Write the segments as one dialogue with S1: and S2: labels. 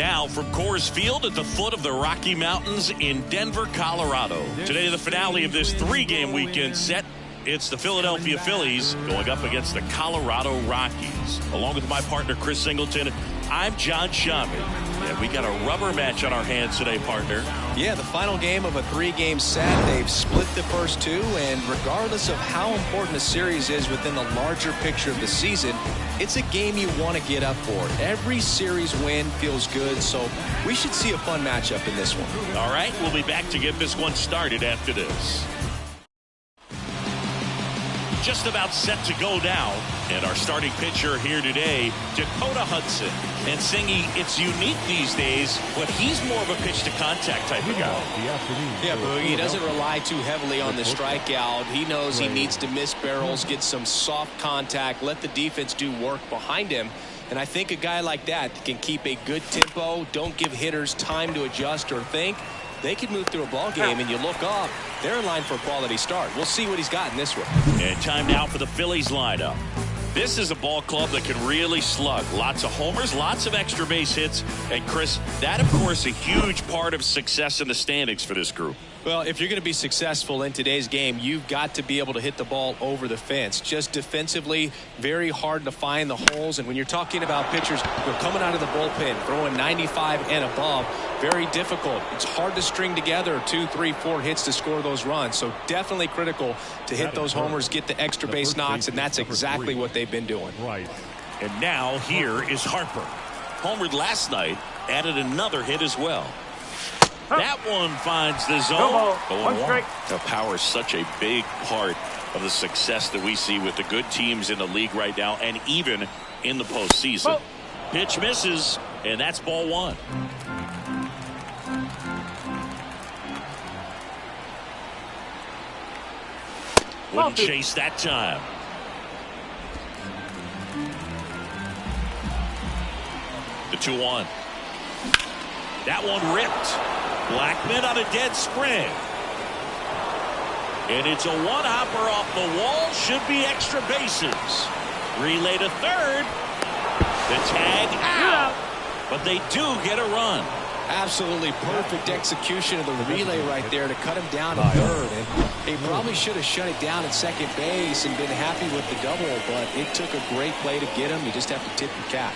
S1: Now from Coors Field at the foot of the Rocky Mountains in Denver, Colorado. Today, the finale of this 3-game weekend set. It's the Philadelphia Phillies going up against the Colorado Rockies. Along with my partner, Chris Singleton, I'm John Shammy. And we got a rubber match on our hands today, partner.
S2: Yeah, the final game of a 3-game set. They've split the first 2, and regardless of how important the series is within the larger picture of the season, it's a game you want to get up for. Every series win feels good, so we should see a fun matchup in this one.
S1: All right, we'll be back to get this one started after this. Just about set to go down, and our starting pitcher here today, Dakota Hudson. And Singy, it's unique these days, but he's more of a pitch to contact type of guy.
S2: Yeah, Boogie, he doesn't rely too heavily on the strikeout. He knows he needs to miss barrels, get some soft contact, let the defense do work behind him. And I think a guy like that can keep a good tempo, don't give hitters time to adjust or think. They could move through a ball game, and you look up, they're in line for a quality start. We'll see what he's got in this one.
S1: And time now for the Phillies lineup. This is a ball club that can really slug. Lots of homers, lots of extra base hits. And Chris, that of course a huge part of success in the standings for this group.
S2: Well, if you're going to be successful in today's game, you've got to be able to hit the ball over the fence. Just defensively, very hard to find the holes. And when you're talking about pitchers who are coming out of the bullpen, throwing 95 and above, very difficult. It's hard to string together 2, 3, 4 hits to score those runs. So definitely critical to hit those homers, get the extra base knocks, and that's exactly what they've been doing.
S3: Right.
S1: And now here is Harper. Homered last night, added another hit as well. That one finds the zone. 0-1. Now, power is such a big part of the success that we see with the good teams in the league right now, and even in the postseason. Pitch misses, and that's ball 1. Wouldn't chase that time. The 2-1. That one ripped. Blackmon on a dead sprint. And it's a one-hopper off the wall. Should be extra bases. Relay to third. The tag out. But they do get a run.
S2: Absolutely perfect execution of the relay right there to cut him down to third. And he probably should have shut it down at second base and been happy with the double, but it took a great play to get him. You just have to tip your cap.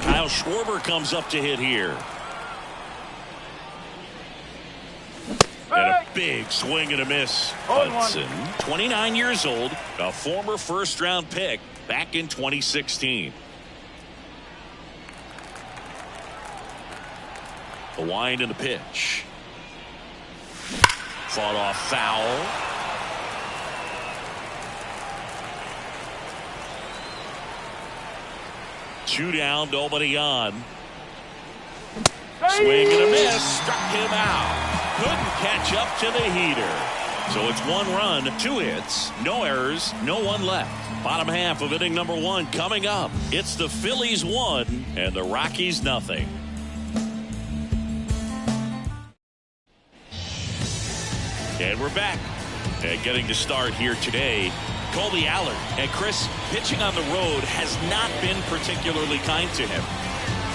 S1: Kyle Schwarber comes up to hit here. And a big swing and a miss. Hudson, 29 years old, a former first-round pick back in 2016. The wind and the pitch. Fought off foul. Two down, nobody on. Swing and a miss. Struck him out. Couldn't catch up to the heater. So it's 1 run, 2 hits, no errors, no one left. Bottom half of inning number 1 coming up. It's the Phillies 1 and the Rockies nothing. And we're back. And getting to start here today, Colby Allard. And Chris, pitching on the road has not been particularly kind to him.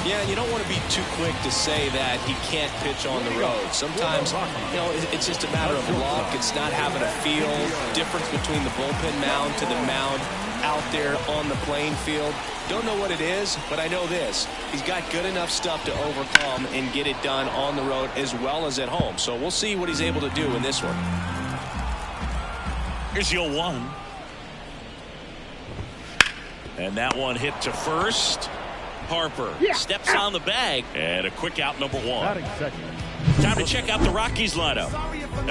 S2: Yeah, and you don't want to be too quick to say that he can't pitch on the road. Sometimes, you know, it's just a matter of luck. It's not having a feel. Difference between the bullpen mound to the mound out there on the playing field. Don't know what it is, but I know this. He's got good enough stuff to overcome and get it done on the road as well as at home. So we'll see what he's able to do in this one.
S1: Here's the 0-1. And that one hit to first. Harper steps on the bag, and a quick out, number 1. Time to check out the Rockies lineup.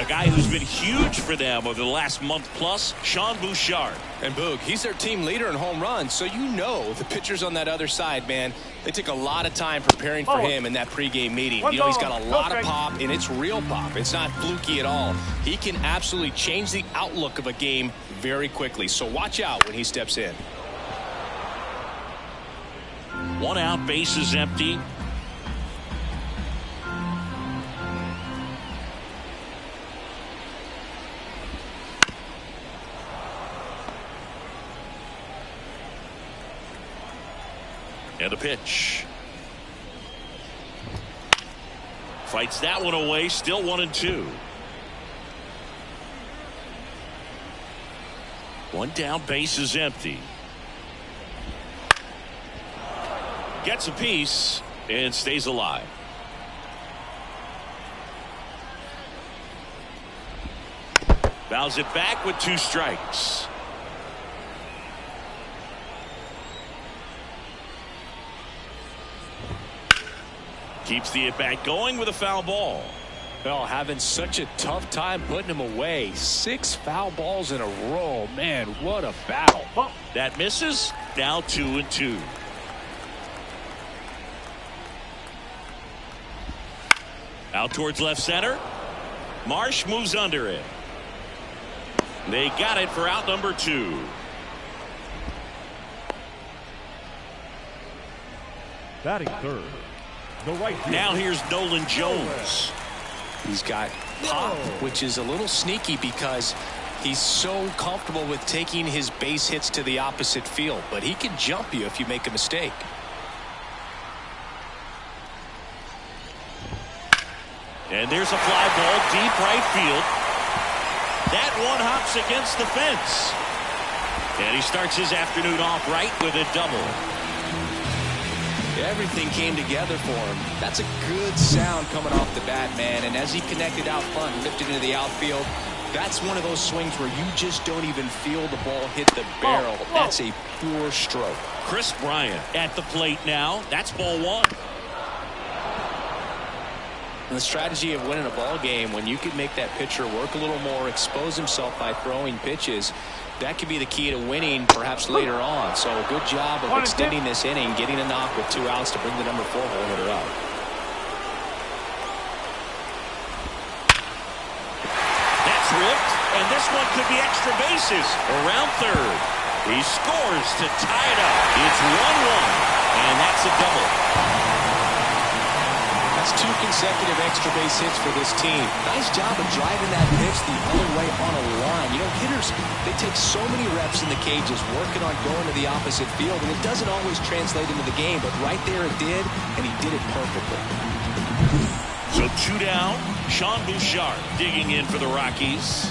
S1: A guy who's been huge for them over the last month plus, Sean Bouchard.
S2: And Boog, he's their team leader in home runs, so you know the pitchers on that other side, man, they took a lot of time preparing for him in that pregame meeting. You know, he's got a lot of pop, and it's real pop. It's not fluky at all. He can absolutely change the outlook of a game very quickly, so watch out when he steps in.
S1: 1 out, base is empty. And the pitch. Fights that one away. Still 1-2. One down, base is empty. Gets a piece and stays alive. Fouls it back with 2 strikes. Keeps the at-bat going with a foul ball.
S2: Well, having such a tough time putting him away. 6 foul balls in a row. Man, what a battle.
S1: That misses. Now 2-2. Out towards left center. Marsh moves under it. They got it for out number 2.
S3: Batting third. The right fielder.
S1: Now here's Nolan Jones.
S2: He's got pop, which is a little sneaky because he's so comfortable with taking his base hits to the opposite field. But he can jump you if you make a mistake.
S1: And there's a fly ball deep right field. That one hops against the fence. And he starts his afternoon off right with a double.
S2: Everything came together for him. That's a good sound coming off the bat, man. And as he connected out front and lifted into the outfield, that's one of those swings where you just don't even feel the ball hit the barrel. That's a pure stroke.
S1: Chris Bryant at the plate now. That's ball 1.
S2: And the strategy of winning a ball game, when you can make that pitcher work a little more, expose himself by throwing pitches, that could be the key to winning perhaps later on. So a good job of extending this inning, getting a knock with 2 outs to bring the number 4 hole hitter up.
S1: That's ripped, and this one could be extra bases around third. He scores to tie it up. It's 1-1, and that's a double.
S2: That's 2 consecutive extra base hits for this team. Nice job of driving that pitch the other way on a line. You know, hitters, they take so many reps in the cages working on going to the opposite field, and it doesn't always translate into the game, but right there it did, and he did it perfectly.
S1: So 2 down. Sean Bouchard digging in for the Rockies.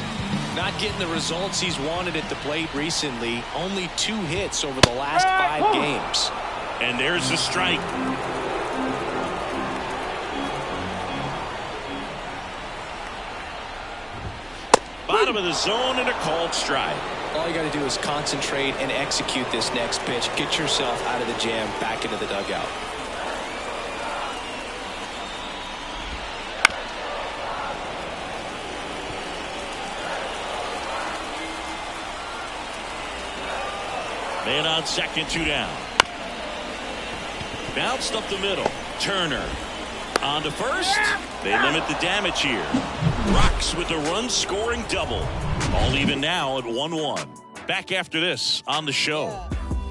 S2: Not getting the results he's wanted at the plate recently. Only 2 hits over the last 5 games.
S1: And there's the strike. Bottom of the zone and a called strike.
S2: All you got to do is concentrate and execute this next pitch. Get yourself out of the jam, back into the dugout.
S1: Man on second, 2 down. Bounced up the middle. Turner on to first. They limit the damage here. Rocks with a run-scoring double. All even now at 1-1. Back after this on the show.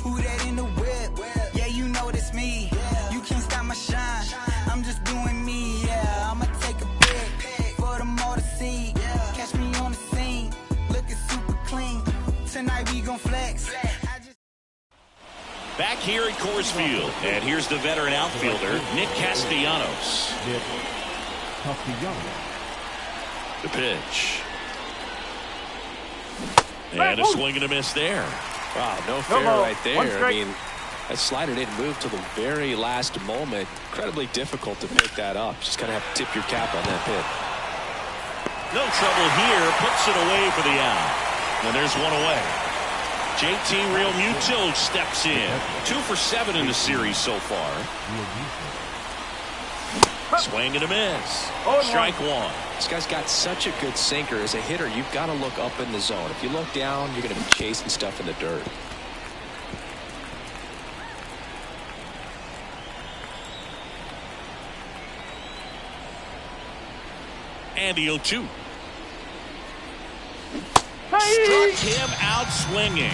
S4: Who that in the whip? Yeah, you know it's me. You can't stop my shine. I'm just doing me. Yeah, I'ma take a pic for them all to see. Catch me on the scene, looking super clean. Tonight we gon' flex.
S1: Back here at Coors Field, and here's the veteran outfielder, Nick Castellanos.
S3: Nick Castellanos.
S1: The pitch. And a swing and a miss there.
S2: Wow, no fair right there. I mean, that slider didn't move till the very last moment. Incredibly difficult to pick that up. Just kind of have to tip your cap on that pitch.
S1: No trouble here. Puts it away for the out. And there's one away. JT Realmuto steps in. 2 for 7 in the series so far. Swing and a miss. Strike 1.
S2: This guy's got such a good sinker. As a hitter, you've got to look up in the zone. If you look down, you're going to be chasing stuff in the dirt.
S1: And the 0-2. Struck him out swinging.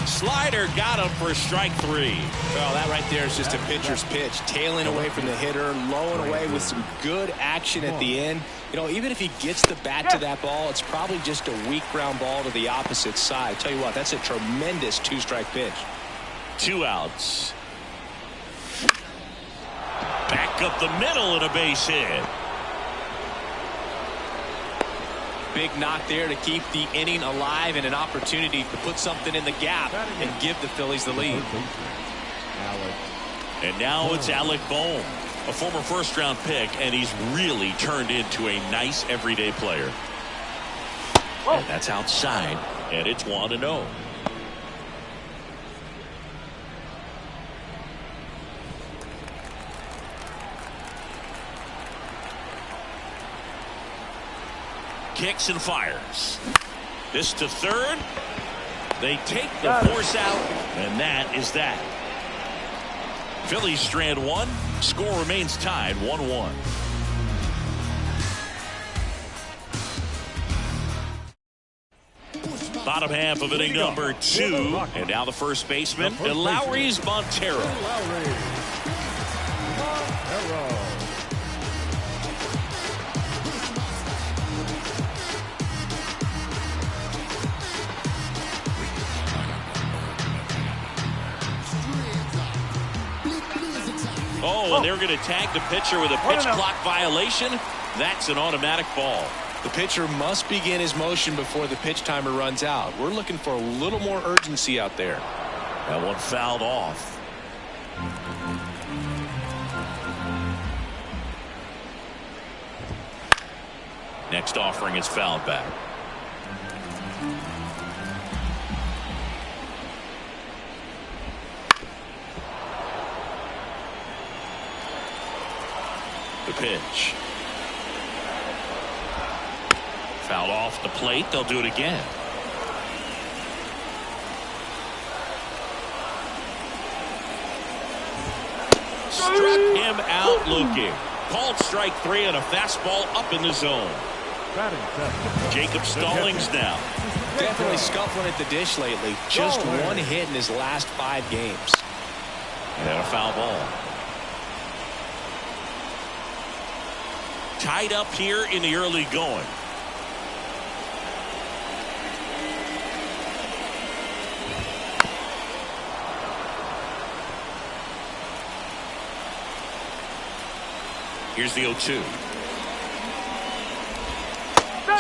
S1: Slider got him for strike 3.
S2: Well, that right there is just a pitcher's pitch. Tailing away from the hitter, low and away with some good action at the end. You know, even if he gets the bat to that ball, it's probably just a weak ground ball to the opposite side. I tell you what, that's a tremendous 2-strike pitch.
S1: 2 outs. Back up the middle and a base hit.
S2: Big knock there to keep the inning alive and an opportunity to put something in the gap and give the Phillies the lead.
S1: And now it's Alec Bohm, a former first-round pick, and he's really turned into a nice everyday player. And that's outside, and it's 1-0. Kicks and fires. This to third. They take the force out, and that is that. Phillies strand one. Score remains tied 1-1. Bottom half of inning number 2. And now the first baseman, Lowry's Montero. Oh, and they're going to tag the pitcher with a pitch clock violation. That's an automatic ball.
S2: The pitcher must begin his motion before the pitch timer runs out. We're looking for a little more urgency out there.
S1: That one fouled off. Next offering is fouled back. The pitch. Fouled off the plate. They'll do it again. Struck him out looking. Called strike 3 and a fastball up in the zone. Jacob Stallings now.
S2: Definitely scuffling at the dish lately. Just one hit in his last 5 games.
S1: And a foul ball. Tied up here in the early going. Here's the 0-2.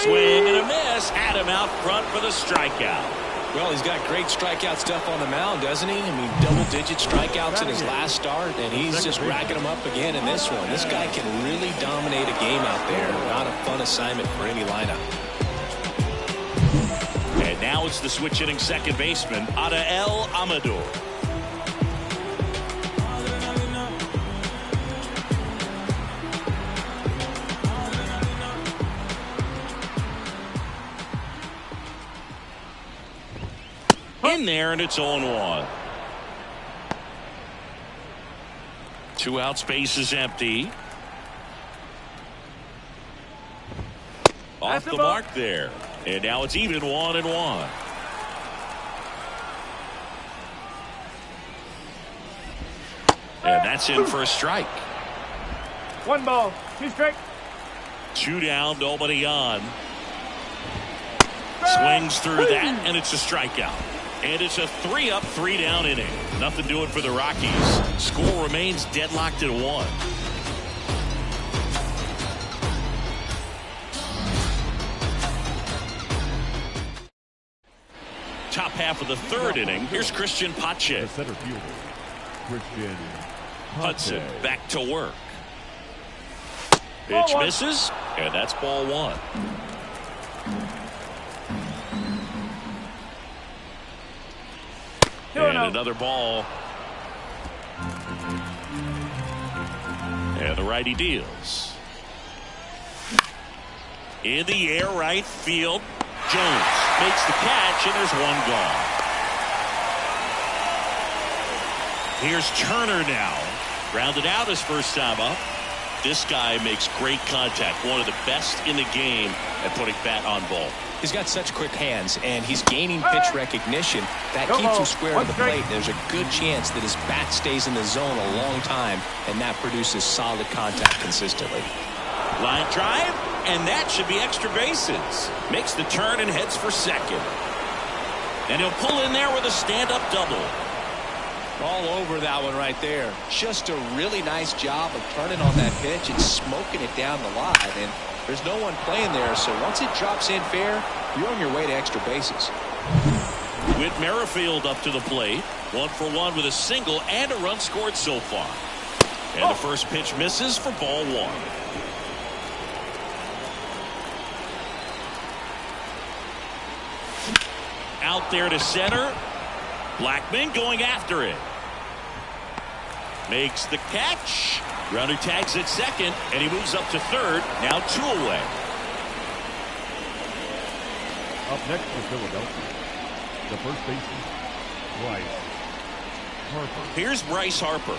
S1: Swing and a miss. Had him out front for the strikeout.
S2: Well, he's got great strikeout stuff on the mound, doesn't he? I mean, double-digit strikeouts in his last start, and he's just racking them up again in this one. This guy can really dominate a game out there. Not a fun assignment for any lineup.
S1: And now it's the switch-hitting second baseman, Adael Amador. In there, and it's 0-1. 2 out, space is empty. Off the mark there. And now it's even 1-1. And that's in for a strike.
S3: 1 ball, 2 strikes.
S1: 2 down, nobody on. Swings through that, and it's a strikeout. And it's a 3-up, 3-down inning. Nothing doing for the Rockies. Score remains deadlocked at 1. Top half of the 3rd inning. Here's Christian Pache.
S3: The center fielder, Christian
S1: Hudson back to work. Pitch misses, and that's ball 1. And another ball. And the righty deals. In the air, right field. Jones makes the catch, and there's 1 gone. Here's Turner now. Grounded out his first time up. This guy makes great contact. One of the best in the game at putting bat on ball.
S2: He's got such quick hands, and he's gaining pitch recognition. That keeps him square to the plate. There's a good chance that his bat stays in the zone a long time, and that produces solid contact consistently.
S1: Line drive, and that should be extra bases. Makes the turn and heads for second. And he'll pull in there with a stand-up double.
S2: All over that one right there. Just a really nice job of turning on that pitch and smoking it down the line. And there's no one playing there, so once it drops in fair, you're on your way to extra bases.
S1: Whit Merrifield up to the plate. 1 for 1 with a single and a run scored so far. And the first pitch misses for ball 1. Out there to center. Blackmon going after it. Makes the catch. Runner tags at second, and he moves up to third. Now 2 away.
S3: Up next for Philadelphia, the first baseman, Bryce Harper.
S1: Here's Bryce Harper.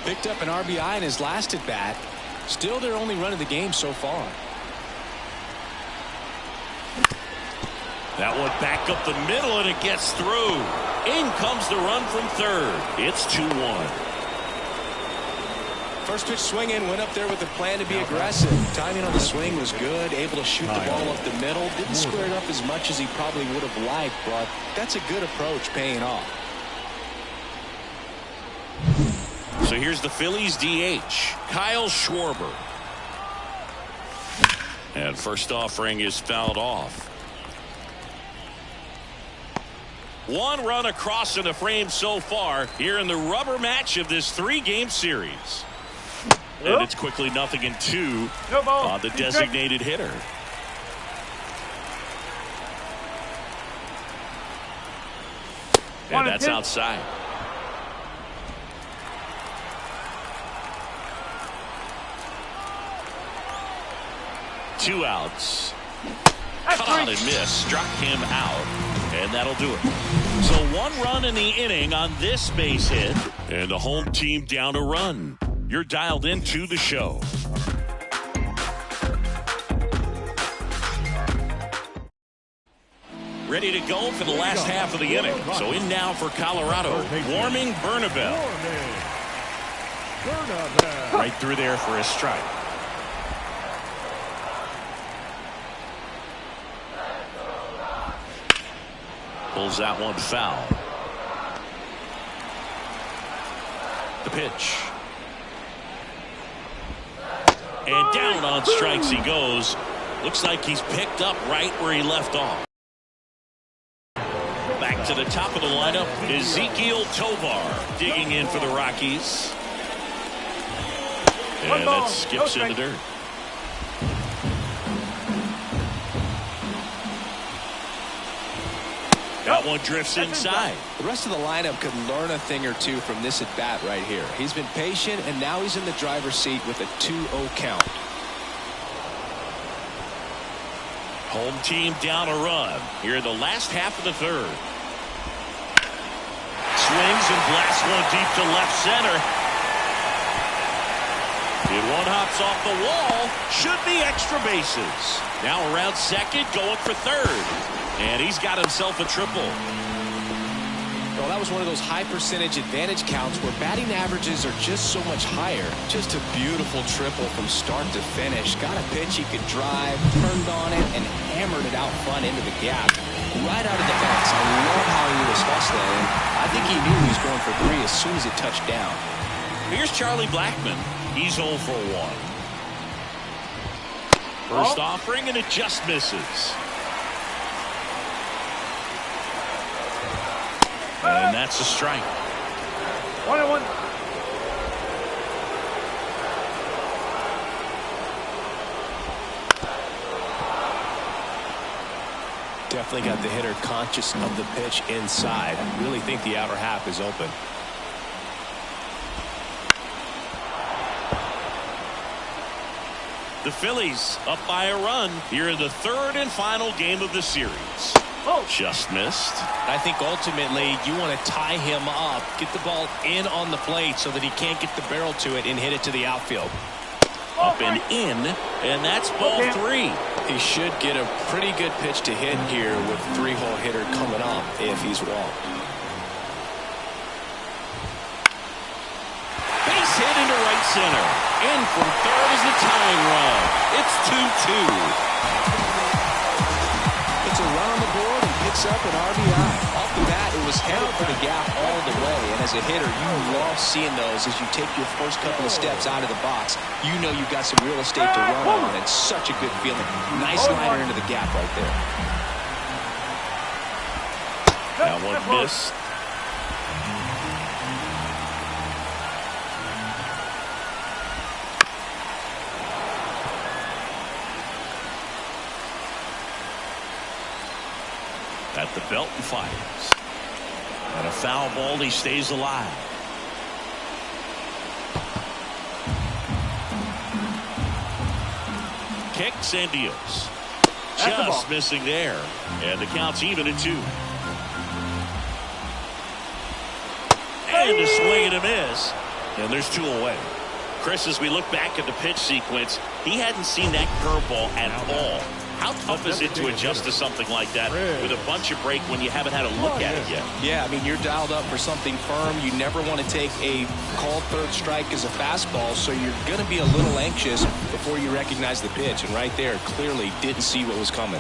S2: Picked up an RBI in his last at bat. Still their only run of the game so far.
S1: That one back up the middle, and it gets through. In comes the run from third. It's 2-1.
S2: First pitch swing in, went up there with a plan to be aggressive. Timing on the swing was good, able to shoot the ball up the middle. Didn't square it up as much as he probably would have liked, but that's a good approach paying off.
S1: So here's the Phillies DH, Kyle Schwarber. And first offering is fouled off. 1 run across in the frame so far here in the rubber match of this 3-game series. And it's quickly 0-2 on the designated hitter. And that's outside. Two outs. Caught and missed. Struck him out. And that'll do it. So 1 run in the inning on this base hit. And the home team down a run. You're dialed into the show. Ready to go for the last half of the inning. So in now for Colorado, Warming Bernabel. Right through there for a strike. Pulls that one foul. The pitch. And down on strikes he goes. Looks like he's picked up right where he left off. Back to the top of the lineup, Ezequiel Tovar digging in for the Rockies. And that skips in the dirt. That one drifts inside.
S2: The rest of the lineup could learn a thing or two from this at bat right here. He's been patient, and now he's in the driver's seat with a 2-0 count.
S1: Home team down a run here in the last half of the third. Swings and blasts one deep to left center. And one hops off the wall. Should be extra bases. Now around second, going for third. And he's got himself a triple.
S2: Well, that was one of those high percentage advantage counts where batting averages are just so much higher. Just a beautiful triple from start to finish. Got a pitch he could drive, turned on it, and hammered it out front into the gap. Right out of the box. I love how he was hustling. And I think he knew he was going for 3 as soon as it touched down.
S1: Here's Charlie Blackmon. He's 0 for 1. First offering, and it just misses. And that's a strike.
S3: 1-1.
S2: Definitely got the hitter conscious of the pitch inside. I really think the outer half is open.
S1: The Phillies up by a run here in the third and final game of the series. Just missed.
S2: I think ultimately you want to tie him up, get the ball in on the plate so that he can't get the barrel to it and hit it to the outfield.
S1: Up and in, and that's ball 3.
S2: He should get a pretty good pitch to hit here with 3-hole hitter coming up if he's walked.
S1: Base hit into right center. In from third is the tying run. It's 2-2.
S2: It's a run on the board and picks up an RBI. Off the bat, it was headed for the gap all the way. And as a hitter, you love seeing those as you take your first couple of steps out of the box. You know you've got some real estate to run on. It's such a good feeling. Nice liner into the gap right there.
S1: That one missed. At the belt and fires. And a foul ball, he stays alive. Kicks and deals. Just missing there. And the count's even at 2. And a swing and a miss. And there's 2 away. Chris, as we look back at the pitch sequence, he hadn't seen that curveball at all. How tough is it to adjust to something like that with a bunch of break when you haven't had a look at it yet?
S2: Yeah, I mean, you're dialed up for something firm. You never want to take a called third strike as a fastball, so you're going to be a little anxious before you recognize the pitch. And right there, clearly didn't see what was coming.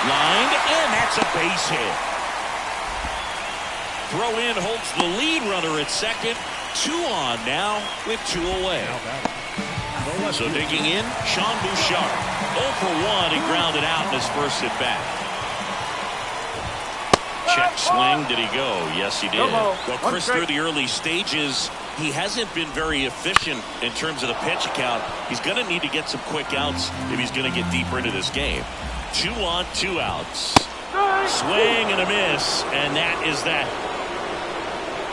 S1: Lined, and that's a base hit. Throw in holds the lead runner at second. 2 on now with 2 away. So digging in, Sean Bouchard. 0 for 1, he grounded out in his first at bat. Check swing, did he go? Yes, he did. Well, Chris, through the early stages, he hasn't been very efficient in terms of the pitch count. He's going to need to get some quick outs if he's going to get deeper into this game. 2 on, 2 outs. Swing and a miss, and that is that.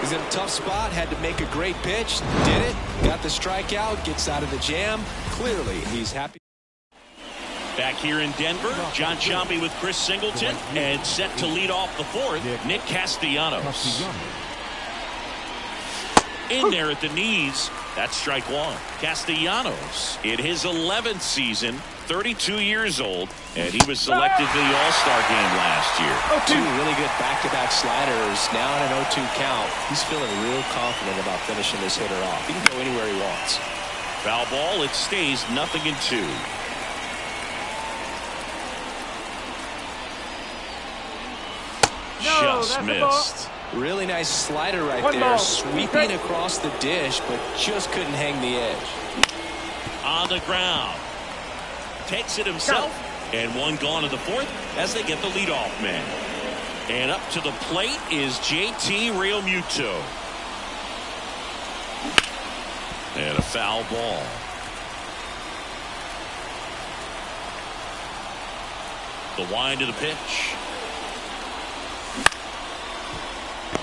S2: He's in a tough spot, had to make a great pitch, did it, got the strikeout, gets out of the jam. Clearly, he's happy.
S1: Back here in Denver, John Sciambi with Chris Singleton, and set to lead off the 4th, Nick Castellanos. In there at the knees, that's strike 1. Castellanos, in his 11th season, 32 years old, and he was selected for the All-Star game last year.
S2: 2 really good back-to-back sliders. Now in an 0-2 count. He's feeling real confident about finishing this hitter off. He can go anywhere he wants.
S1: Foul ball, it stays 0-2. Just missed.
S2: Really nice slider right there. Sweeping across the dish, but just couldn't hang the edge.
S1: On the ground. Takes it himself, and 1 gone in the 4th as they get the leadoff man. And up to the plate is JT Realmuto. And a foul ball. The wind to the pitch.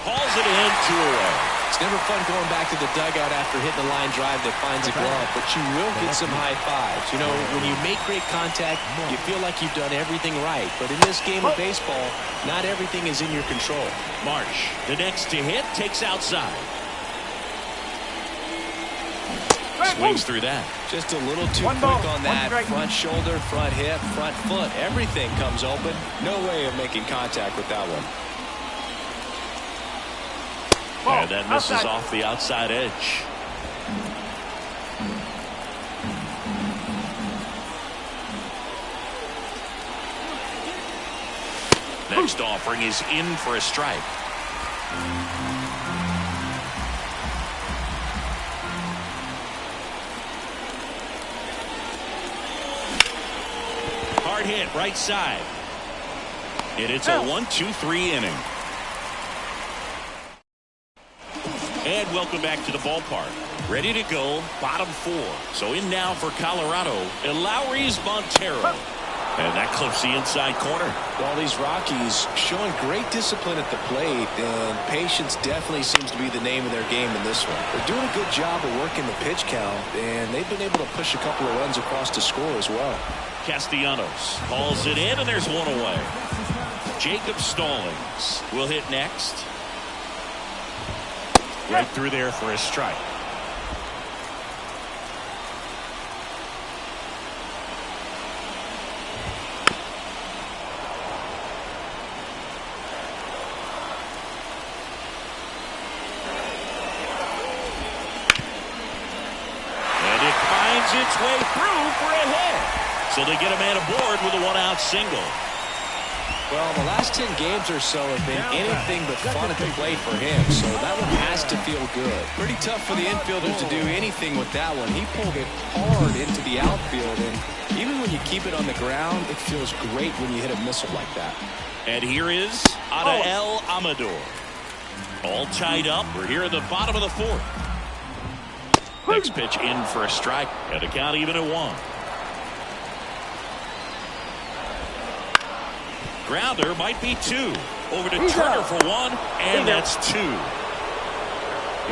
S1: Hauls it in, 2 away.
S2: It's never fun going back to the dugout after hitting a line drive that finds a glove, but you will get some high fives. You know, when you make great contact, you feel like you've done everything right. But in this game of baseball, not everything is in your control.
S1: Marsh, the next to hit, takes outside. Swings through that.
S2: Just a little too quick on that. Front shoulder, front hip, front foot. Everything comes open. No way of making contact with that one.
S1: And that misses off the outside edge. Next offering is in for a strike. Hard hit right side. And it's a 1-2-3 inning. And welcome back to the ballpark. Ready to go, bottom 4. So in now for Colorado, Eleuris Montero. And that clips the inside corner.
S2: All these Rockies showing great discipline at the plate, and patience definitely seems to be the name of their game in this one. They're doing a good job of working the pitch count, and they've been able to push a couple of runs across to score as well.
S1: Castellanos hauls it in, and there's 1 away. Jacob Stallings will hit next. Right through there for a strike. And it finds its way through for a hit. So they get a man aboard with a 1-out single.
S2: Well, the last 10 games or so have been anything but fun at the plate for him, so that one has to feel good. Pretty tough for the infielders to do anything with that one. He pulled it hard into the outfield, and even when you keep it on the ground, it feels great when you hit a missile like that.
S1: And here is Adael Amador. All tied up. We're here at the bottom of the fourth. Next pitch in for a strike, and a count even at 1. Grounder might be 2. Over to Turner for 1, and that's 2.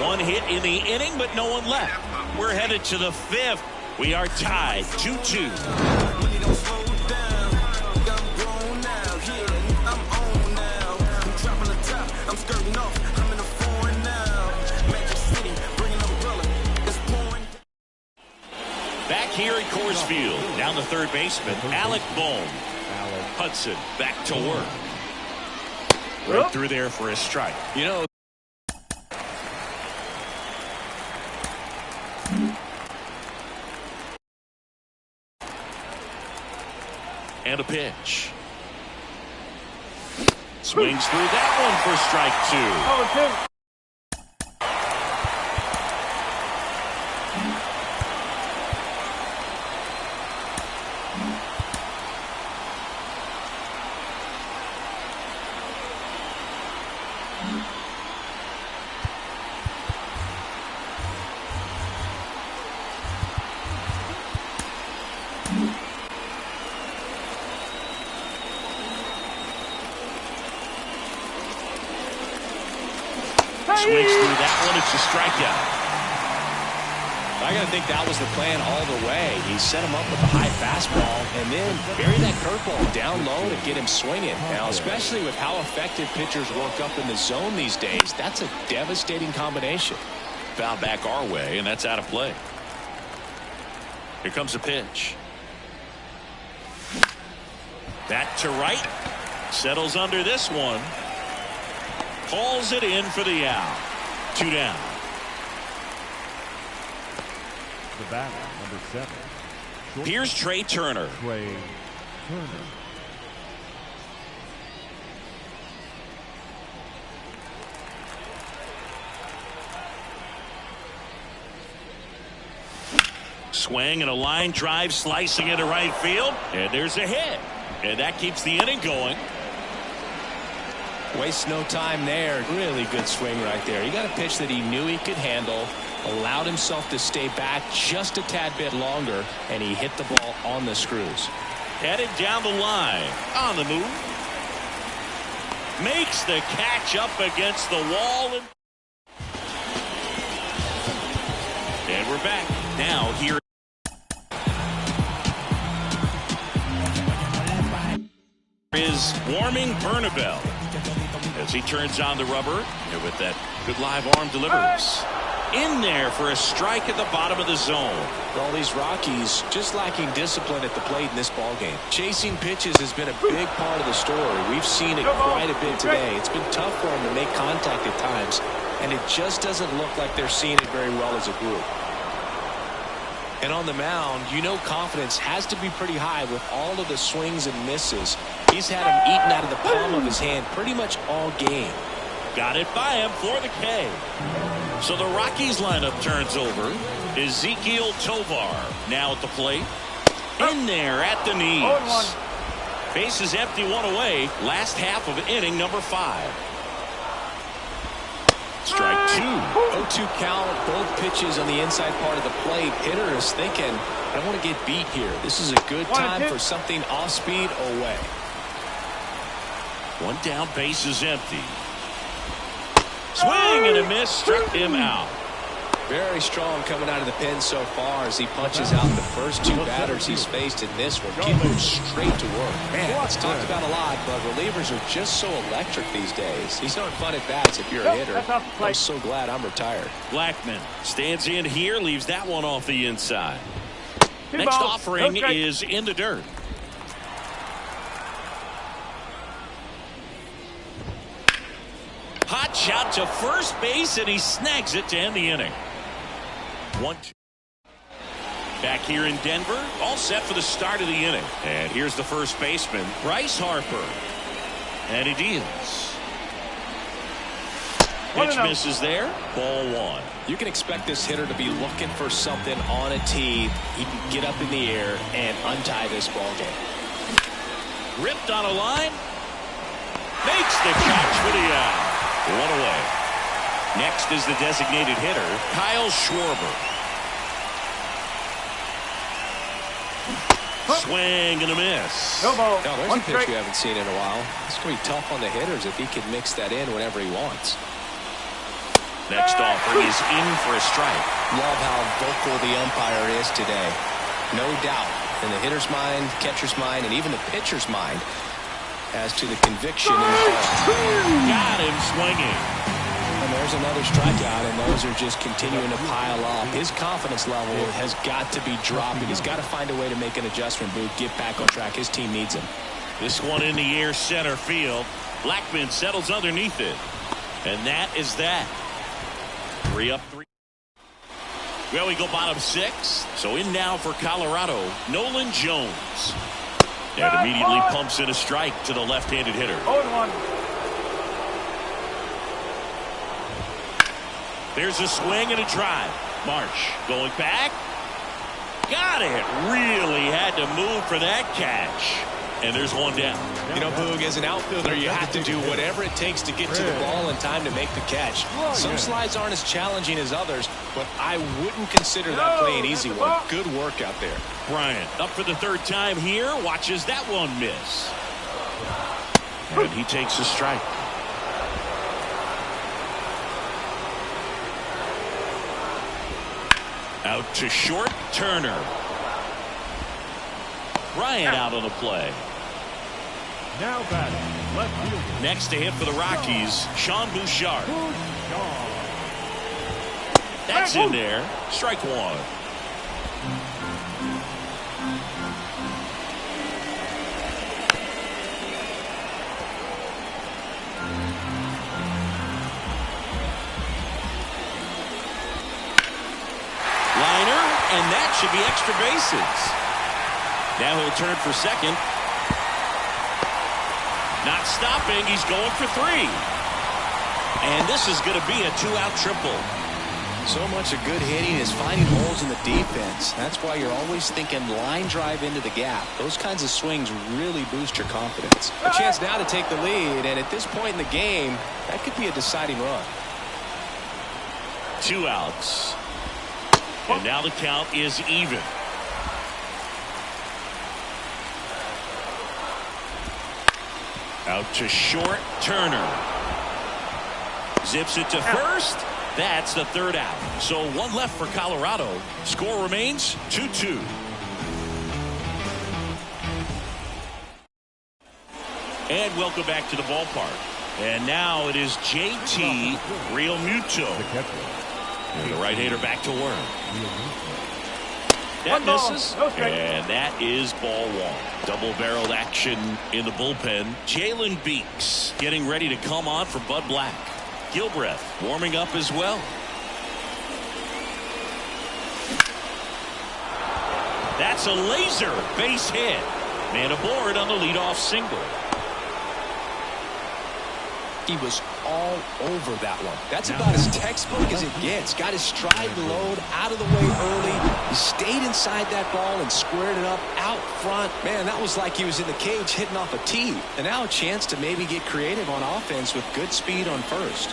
S1: 1 hit in the inning, but no one left. We're headed to the 5th. We are tied 2-2. Back here at Coors Field, down the third baseman, Alec Bohm. Hudson back to work. Right through there for a strike.
S2: You know,
S1: and a pitch. Swings through that one for strike 2. Swings through that one. It's a strikeout.
S2: I got to think that was the plan all the way. He set him up with a high fastball and then bury that curveball down low to get him swinging. Now, especially with how effective pitchers work up in the zone these days, that's a devastating combination.
S1: Foul back our way, and that's out of play. Here comes a pitch. Back to right. Settles under this one. Hauls it in for the out. 2 down.
S3: The batter, number 7.
S1: Here's Trey Turner.
S3: Trey Turner.
S1: Swing and a line drive slicing into right field. And there's a hit. And that keeps the inning going.
S2: Wastes no time there. Really good swing right there. He got a pitch that he knew he could handle, allowed himself to stay back just a tad bit longer, and he hit the ball on the screws.
S1: Headed down the line. On the move. Makes the catch up against the wall. And we're back. Now here is Warming Bernabel as he turns on the rubber, and with that good live arm delivers in there for a strike at the bottom of the zone.
S2: All these Rockies just lacking discipline at the plate in this ball game. Chasing pitches has been a big part of the story. We've seen it quite a bit today. It's been tough for them to make contact at times, and it just doesn't look like they're seeing it very well as a group. And on the mound, you know confidence has to be pretty high with all of the swings and misses. He's had him eaten out of the palm of his hand pretty much all game.
S1: Got it by him for the K. So the Rockies lineup turns over. Ezequiel Tovar now at the plate. In there at the knees. Base is empty, 1 away. Last half of inning number 5. Strike 2.
S2: 0-2 count, both pitches on the inside part of the plate. Hitter is thinking, I don't want to get beat here. This is a good time for something off speed away.
S1: 1 down, base is empty. Swing and a miss, struck him out.
S2: Very strong coming out of the pen so far as he punches out the first 2 batters he's faced in this one. Keeping straight to work. Man, it's talked about a lot, but relievers are just so electric these days. He's not fun at bats if you're a hitter. I'm so glad I'm retired.
S1: Blackman stands in here, leaves that one off the inside. Next offering is in the dirt. Hot shot to first base, and he snags it to end the inning. 1-2. Back here in Denver, all set for the start of the inning. And here's the first baseman, Bryce Harper. And he deals. Pitch misses there. Ball one.
S2: You can expect this hitter to be looking for something on a tee. He can get up in the air and untie this ball game.
S1: Ripped on a line. Makes the catch for the out. One away. Next is the designated hitter, Kyle Schwarber. Swing and a miss.
S2: No ball. Now, there's a pitch you haven't seen in a while. It's going to be tough on the hitters if he can mix that in whenever he wants.
S1: Next offering is in for a strike.
S2: Love how vocal the umpire is today. No doubt in the hitter's mind, catcher's mind, and even the pitcher's mind as to the conviction in the ball.
S1: Got him swinging.
S2: And there's another strikeout, and those are just continuing to pile up. His confidence level has got to be dropping. He's got to find a way to make an adjustment, Boog, get back on track. His team needs him.
S1: This one in the air, center field. Blackmon settles underneath it. And that is that. 3 up, 3. Well, we go bottom 6. So in now for Colorado, Nolan Jones. And immediately pumps in a strike to the left-handed hitter.
S3: 0-1.
S1: There's a swing and a drive. Marsh going back. Got it. Really had to move for that catch. And there's one down.
S2: You know, Boog, as an outfielder, you have to do whatever it takes to get to the ball in time to make the catch. Some slides aren't as challenging as others, but I wouldn't consider that play an easy one. Good work out there.
S1: Bryant up for the third time here. Watches that one miss. And he takes a strike. Out to short, Turner. Bryant out on the play.
S3: Now batting, left fielder.
S1: Next to hit for the Rockies, Sean Bouchard. That's in there. Strike one. Liner, and that should be extra bases. Now he'll turn for second. Not stopping. He's going for 3. And this is going to be a 2-out triple.
S2: So much of good hitting is finding holes in the defense. That's why you're always thinking line drive into the gap. Those kinds of swings really boost your confidence. A chance now to take the lead, and at this point in the game, that could be a deciding run.
S1: 2 outs. And now the count is even. Out to short, Turner. Zips it to first. That's the 3rd out. So 1 left for Colorado. Score remains 2-2. And welcome back to the ballpark. And now it is JT Realmuto. And the right-hander back to work. That misses, and that is ball 1. Double-barreled action in the bullpen. Jalen Beeks getting ready to come on for Bud Black. Gilbreth warming up as well. That's a laser base hit. Man aboard on the leadoff single.
S2: He was all over that one. That's about as textbook as it gets. Got his stride load out of the way early. He stayed inside that ball and squared it up out front. Man, that was like he was in the cage hitting off a tee. And now a chance to maybe get creative on offense with good speed on first.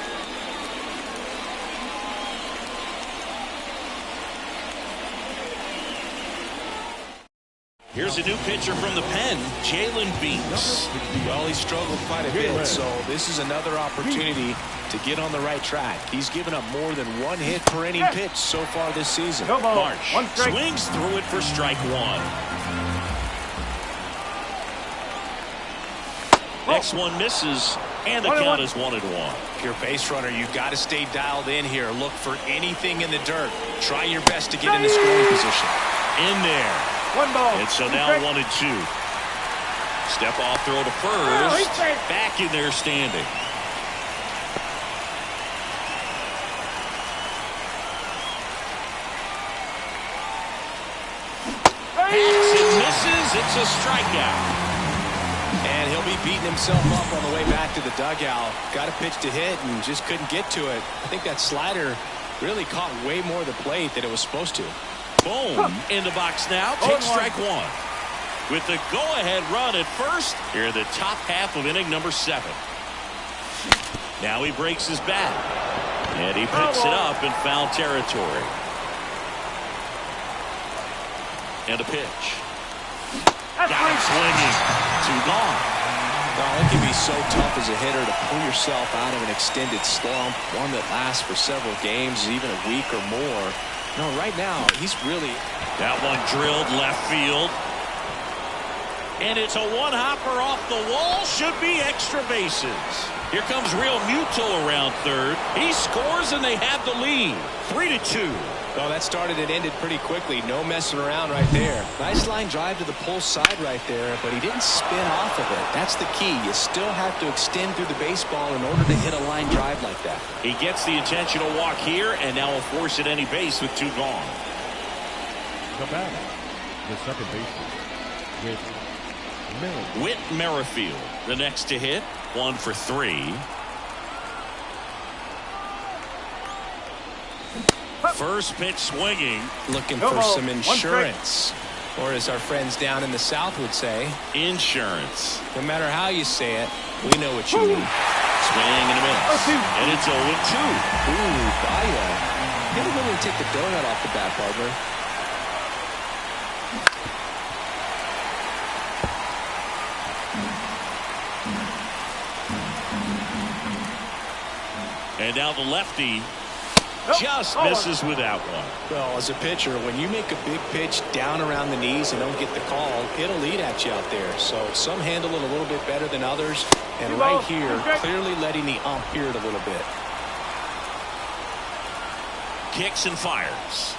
S1: Here's a new pitcher from the pen, Jalen Beeks.
S2: Well, he struggled quite a bit, so this is another opportunity to get on the right track. He's given up more than 1 hit per inning pitch so far this season.
S1: Marsh swings through it for strike 1. Next one misses, and the count is 1-1.
S2: If you're a base runner, you've got to stay dialed in here. Look for anything in the dirt. Try your best to get in the scoring position.
S1: In there.
S3: 1 ball.
S1: And so now 1-2. Step off throw to first. Back in there standing. Hits and misses. It's a strikeout.
S2: And he'll be beating himself up on the way back to the dugout. Got a pitch to hit and just couldn't get to it. I think that slider really caught way more of the plate than it was supposed to.
S1: Boom. In the box now. Takes strike one. With the go-ahead run at first, here in the top half of inning number 7. Now he breaks his bat. And he picks it up in foul territory. And a pitch. Got him swinging. 2 gone.
S2: Well, it can be so tough as a hitter to pull yourself out of an extended slump, one that lasts for several games, even a week or more. No, right now, he's really...
S1: That one drilled left field. And it's a one-hopper off the wall. Should be extra bases. Here comes Real Muto around third. He scores and they have the lead. 3-2.
S2: Well, that started and ended pretty quickly. No messing around right there. Nice line drive to the pull side right there, but he didn't spin off of it. That's the key. You still have to extend through the baseball in order to hit a line drive like that.
S1: He gets the intentional walk here, and now will force at any base with 2 gone.
S3: The batter, the second baseman,
S1: Whit Merrifield, the next to hit, 1 for 3. First pitch swinging.
S2: Looking for some insurance. Or as our friends down in the South would say,
S1: insurance.
S2: No matter how you say it, we know what you mean.
S1: Swing and a miss. And it's 0-2.
S2: Ooh, Baya. Maybe when we take the donut off the bat, partner.
S1: And now the lefty just misses with that one.
S2: Well, as a pitcher, when you make a big pitch down around the knees and don't get the call, it'll eat at you out there. So some handle it a little bit better than others. And right here, clearly letting the ump hear it a little bit.
S1: Kicks and fires.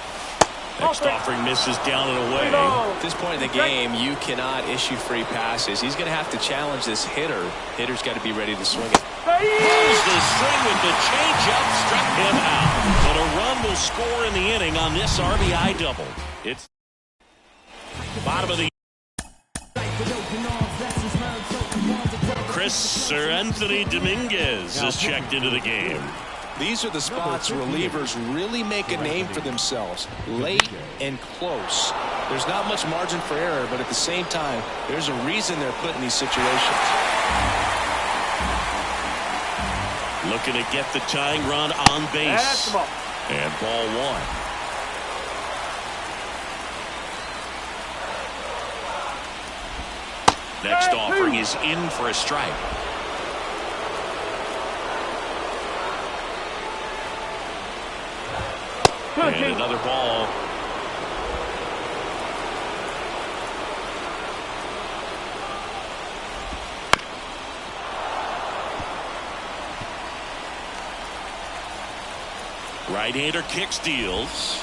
S1: Next offering misses down and away.
S2: At this point in the game, you cannot issue free passes. He's going to have to challenge this hitter. Hitter's got to be ready to swing it.
S1: Pulls the string with the changeup, struck him out. But a run will score in the inning on this RBI double. It's bottom of the Sir Anthony Dominguez is checked into the game.
S2: These are the spots relievers really make a name for themselves. Late and close. There's not much margin for error, but at the same time, there's a reason they're put in these situations.
S1: Looking to get the tying run on base. And ball 1. Next offering is in for a strike. And another ball. Right-hander kick steals.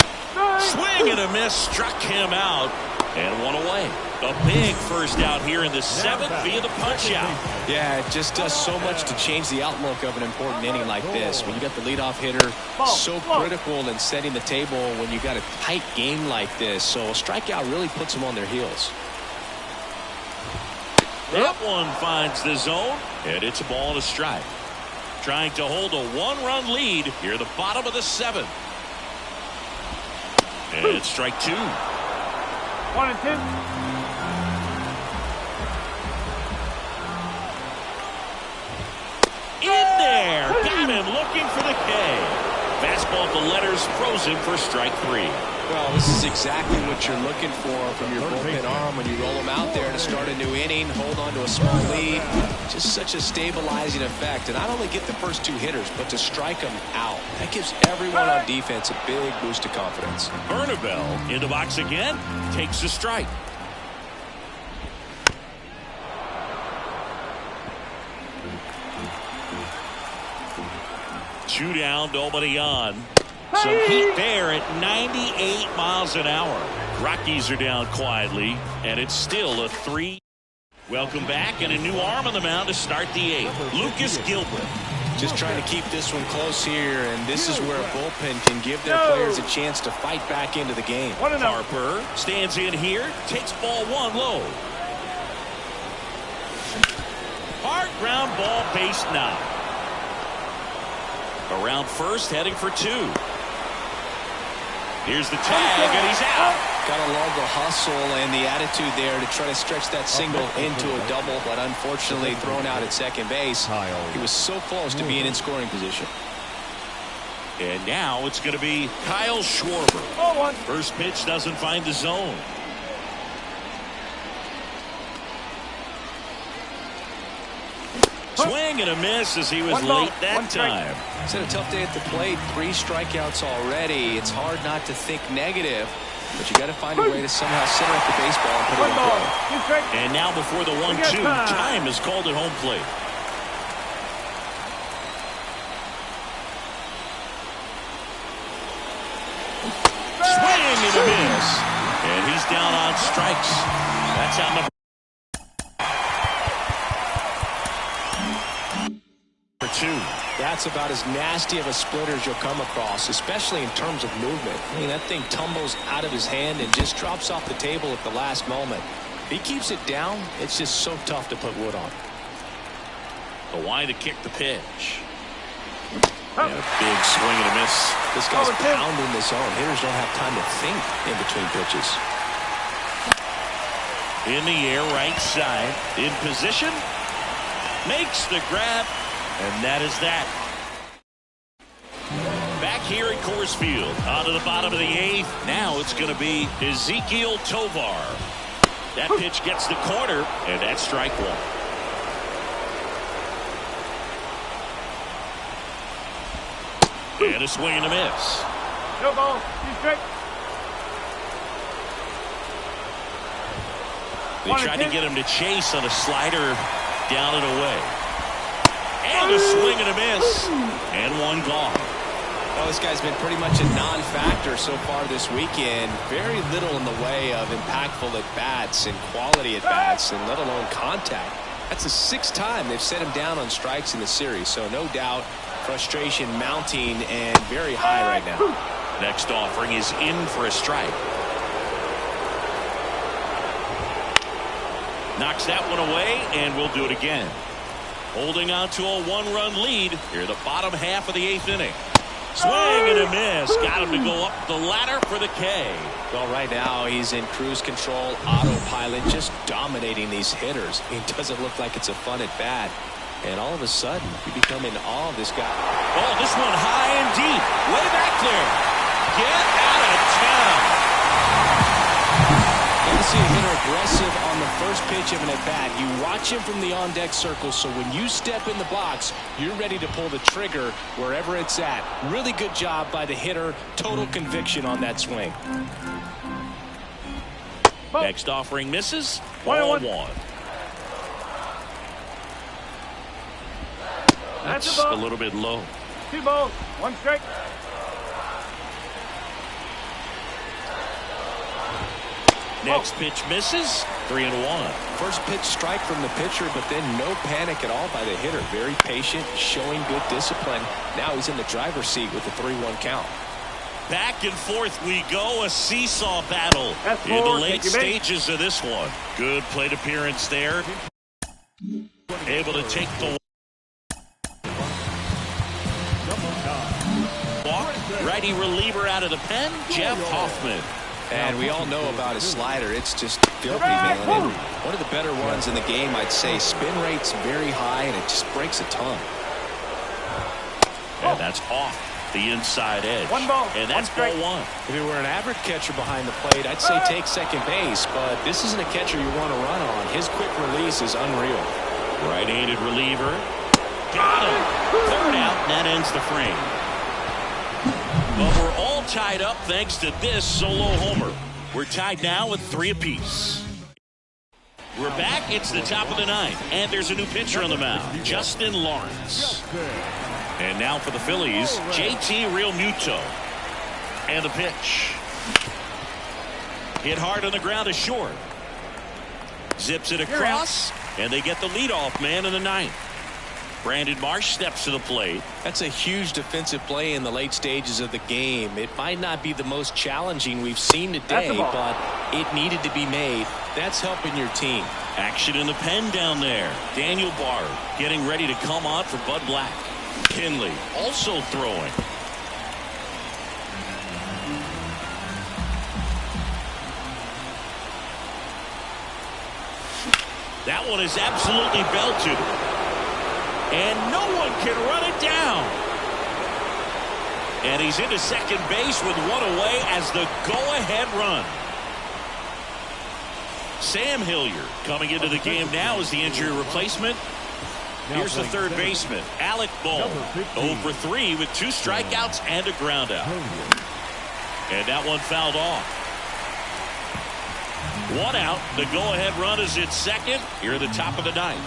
S1: Swing and a miss, struck him out. And 1 away. A big first out here in the 7th via the punch out.
S2: Yeah, it just does so much to change the outlook of an important inning like this. When you got the leadoff hitter, so critical in setting the table when you got a tight game like this. So a strikeout really puts them on their heels.
S1: That one finds the zone, and it's a ball and a strike. Trying to hold a 1-run lead here at the bottom of the 7th. And it's strike 2.
S5: 1-2.
S1: In there. Got him looking for the K. Fastball at the letters, frozen for strike 3.
S2: Well, this is exactly what you're looking for from your bullpen arm when you roll them out there to start a new inning, hold on to a small lead. Just such a stabilizing effect. And not only get the first 2 hitters, but to strike them out. That gives everyone on defense a big boost of confidence.
S1: Bernabel in the box again. Takes a strike. Two down, nobody on. Some heat there at 98 miles an hour. Rockies are down quietly, and it's still a 3. Welcome back, and a new arm on the mound to start the 8th. Lucas Gilbert.
S2: Just trying to keep this one close here, and this is where a bullpen can give their players a chance to fight back into the game.
S1: Harper stands in here, takes ball 1 low. ground ball, base knock. Around first, heading for 2. Here's the tag, and he's out.
S2: Gotta love the hustle and the attitude there to try to stretch that single into a double, but unfortunately thrown out at second base. He was so close to being in scoring position.
S1: And now it's going to be Kyle Schwarber. First pitch doesn't find the zone. Swing and a miss as he was late that time.
S2: It's been a tough day at the plate. 3 strikeouts already. It's hard not to think negative, but you got to find a way to somehow center up the baseball and put it in play.
S1: And now before the 1-2, time is called at home plate. Swing and a miss. And he's down on strikes. That's out number 2.
S2: That's about as nasty of a splitter as you'll come across, especially in terms of movement. I mean, that thing tumbles out of his hand and just drops off the table at the last moment. If he keeps it down, it's just so tough to put wood on.
S1: The line to kick the pitch. And a big swing and a miss.
S2: This guy's pounding the zone. Hitters don't have time to think in between pitches.
S1: In the air, right side. In position. Makes the grab. And that is that. Back here at Coors Field. On to the bottom of the 8th. Now it's going to be Ezequiel Tovar. That pitch gets the corner. And that's strike 1. And a swing and a miss.
S5: No ball. 2 strikes.
S1: They tried to get him to chase on a slider down and away. And a swing and a miss. And 1 gone.
S2: Well, this guy's been pretty much a non-factor so far this weekend. Very little in the way of impactful at-bats and quality at-bats, and let alone contact. That's the 6th time they've set him down on strikes in the series, so no doubt frustration mounting and very high right now.
S1: Next offering is in for a strike. Knocks that one away, and we'll do it again. Holding on to a 1-run lead here in the bottom half of the 8th inning. Swing and a miss. Got him to go up the ladder for the K.
S2: Well, right now he's in cruise control, autopilot, just dominating these hitters. It doesn't look like it's a fun at bat. And all of a sudden, you become in awe of this guy.
S1: Oh, this one high and deep. Way back there. Get out of town.
S2: You see a hitter aggressive on the first pitch of an at-bat. You watch him from the on-deck circle, so when you step in the box, you're ready to pull the trigger wherever it's at. Really good job by the hitter. Total conviction on that swing.
S1: Next offering misses. 1-1. That's a little bit low.
S5: 2 balls. 1 strike.
S1: Next pitch misses. 3-1.
S2: First pitch strike from the pitcher, but then no panic at all by the hitter. Very patient, showing good discipline. Now he's in the driver's seat with the 3-1 count.
S1: Back and forth we go. A seesaw battle in the late stages of this one. Good plate appearance there. Able to take the walk. Righty reliever out of the pen, Jeff Hoffman.
S2: And we all know about his slider. It's just filthy, man. And one of the better ones in the game, I'd say. Spin rate's very high, and it just breaks a ton.
S1: And that's off the inside edge.
S5: 1 ball.
S1: And that's ball 1.
S2: If it were an average catcher behind the plate, I'd say take second base. But this isn't a catcher you want to run on. His quick release is unreal.
S1: Right-handed reliever. Got him. 3rd out, and that ends the frame. But we're all tied up thanks to this solo homer. We're tied now with 3 apiece. We're back. It's the top of the 9th, and there's a new pitcher on the mound, Justin Lawrence. And now for the Phillies, JT Realmuto. And the pitch. Hit hard on the ground to short. Zips it across, and they get the leadoff man in the 9th. Brandon Marsh steps to the plate.
S2: That's a huge defensive play in the late stages of the game. It might not be the most challenging we've seen today, but it needed to be made That's helping your team.
S1: Action in the pen down there. Daniel Bard getting ready to come on for Bud Black. Kinley also throwing. That one is absolutely belted. And no one can run it down. And he's into second base with one away as the go-ahead run. Sam Hilliard coming into the game now as the injury replacement. Here's the third baseman, Alec Bohm. 0 for 3 with 2 strikeouts and a ground out. And that one fouled off. 1 out. The go-ahead run is at second here at the top of the ninth.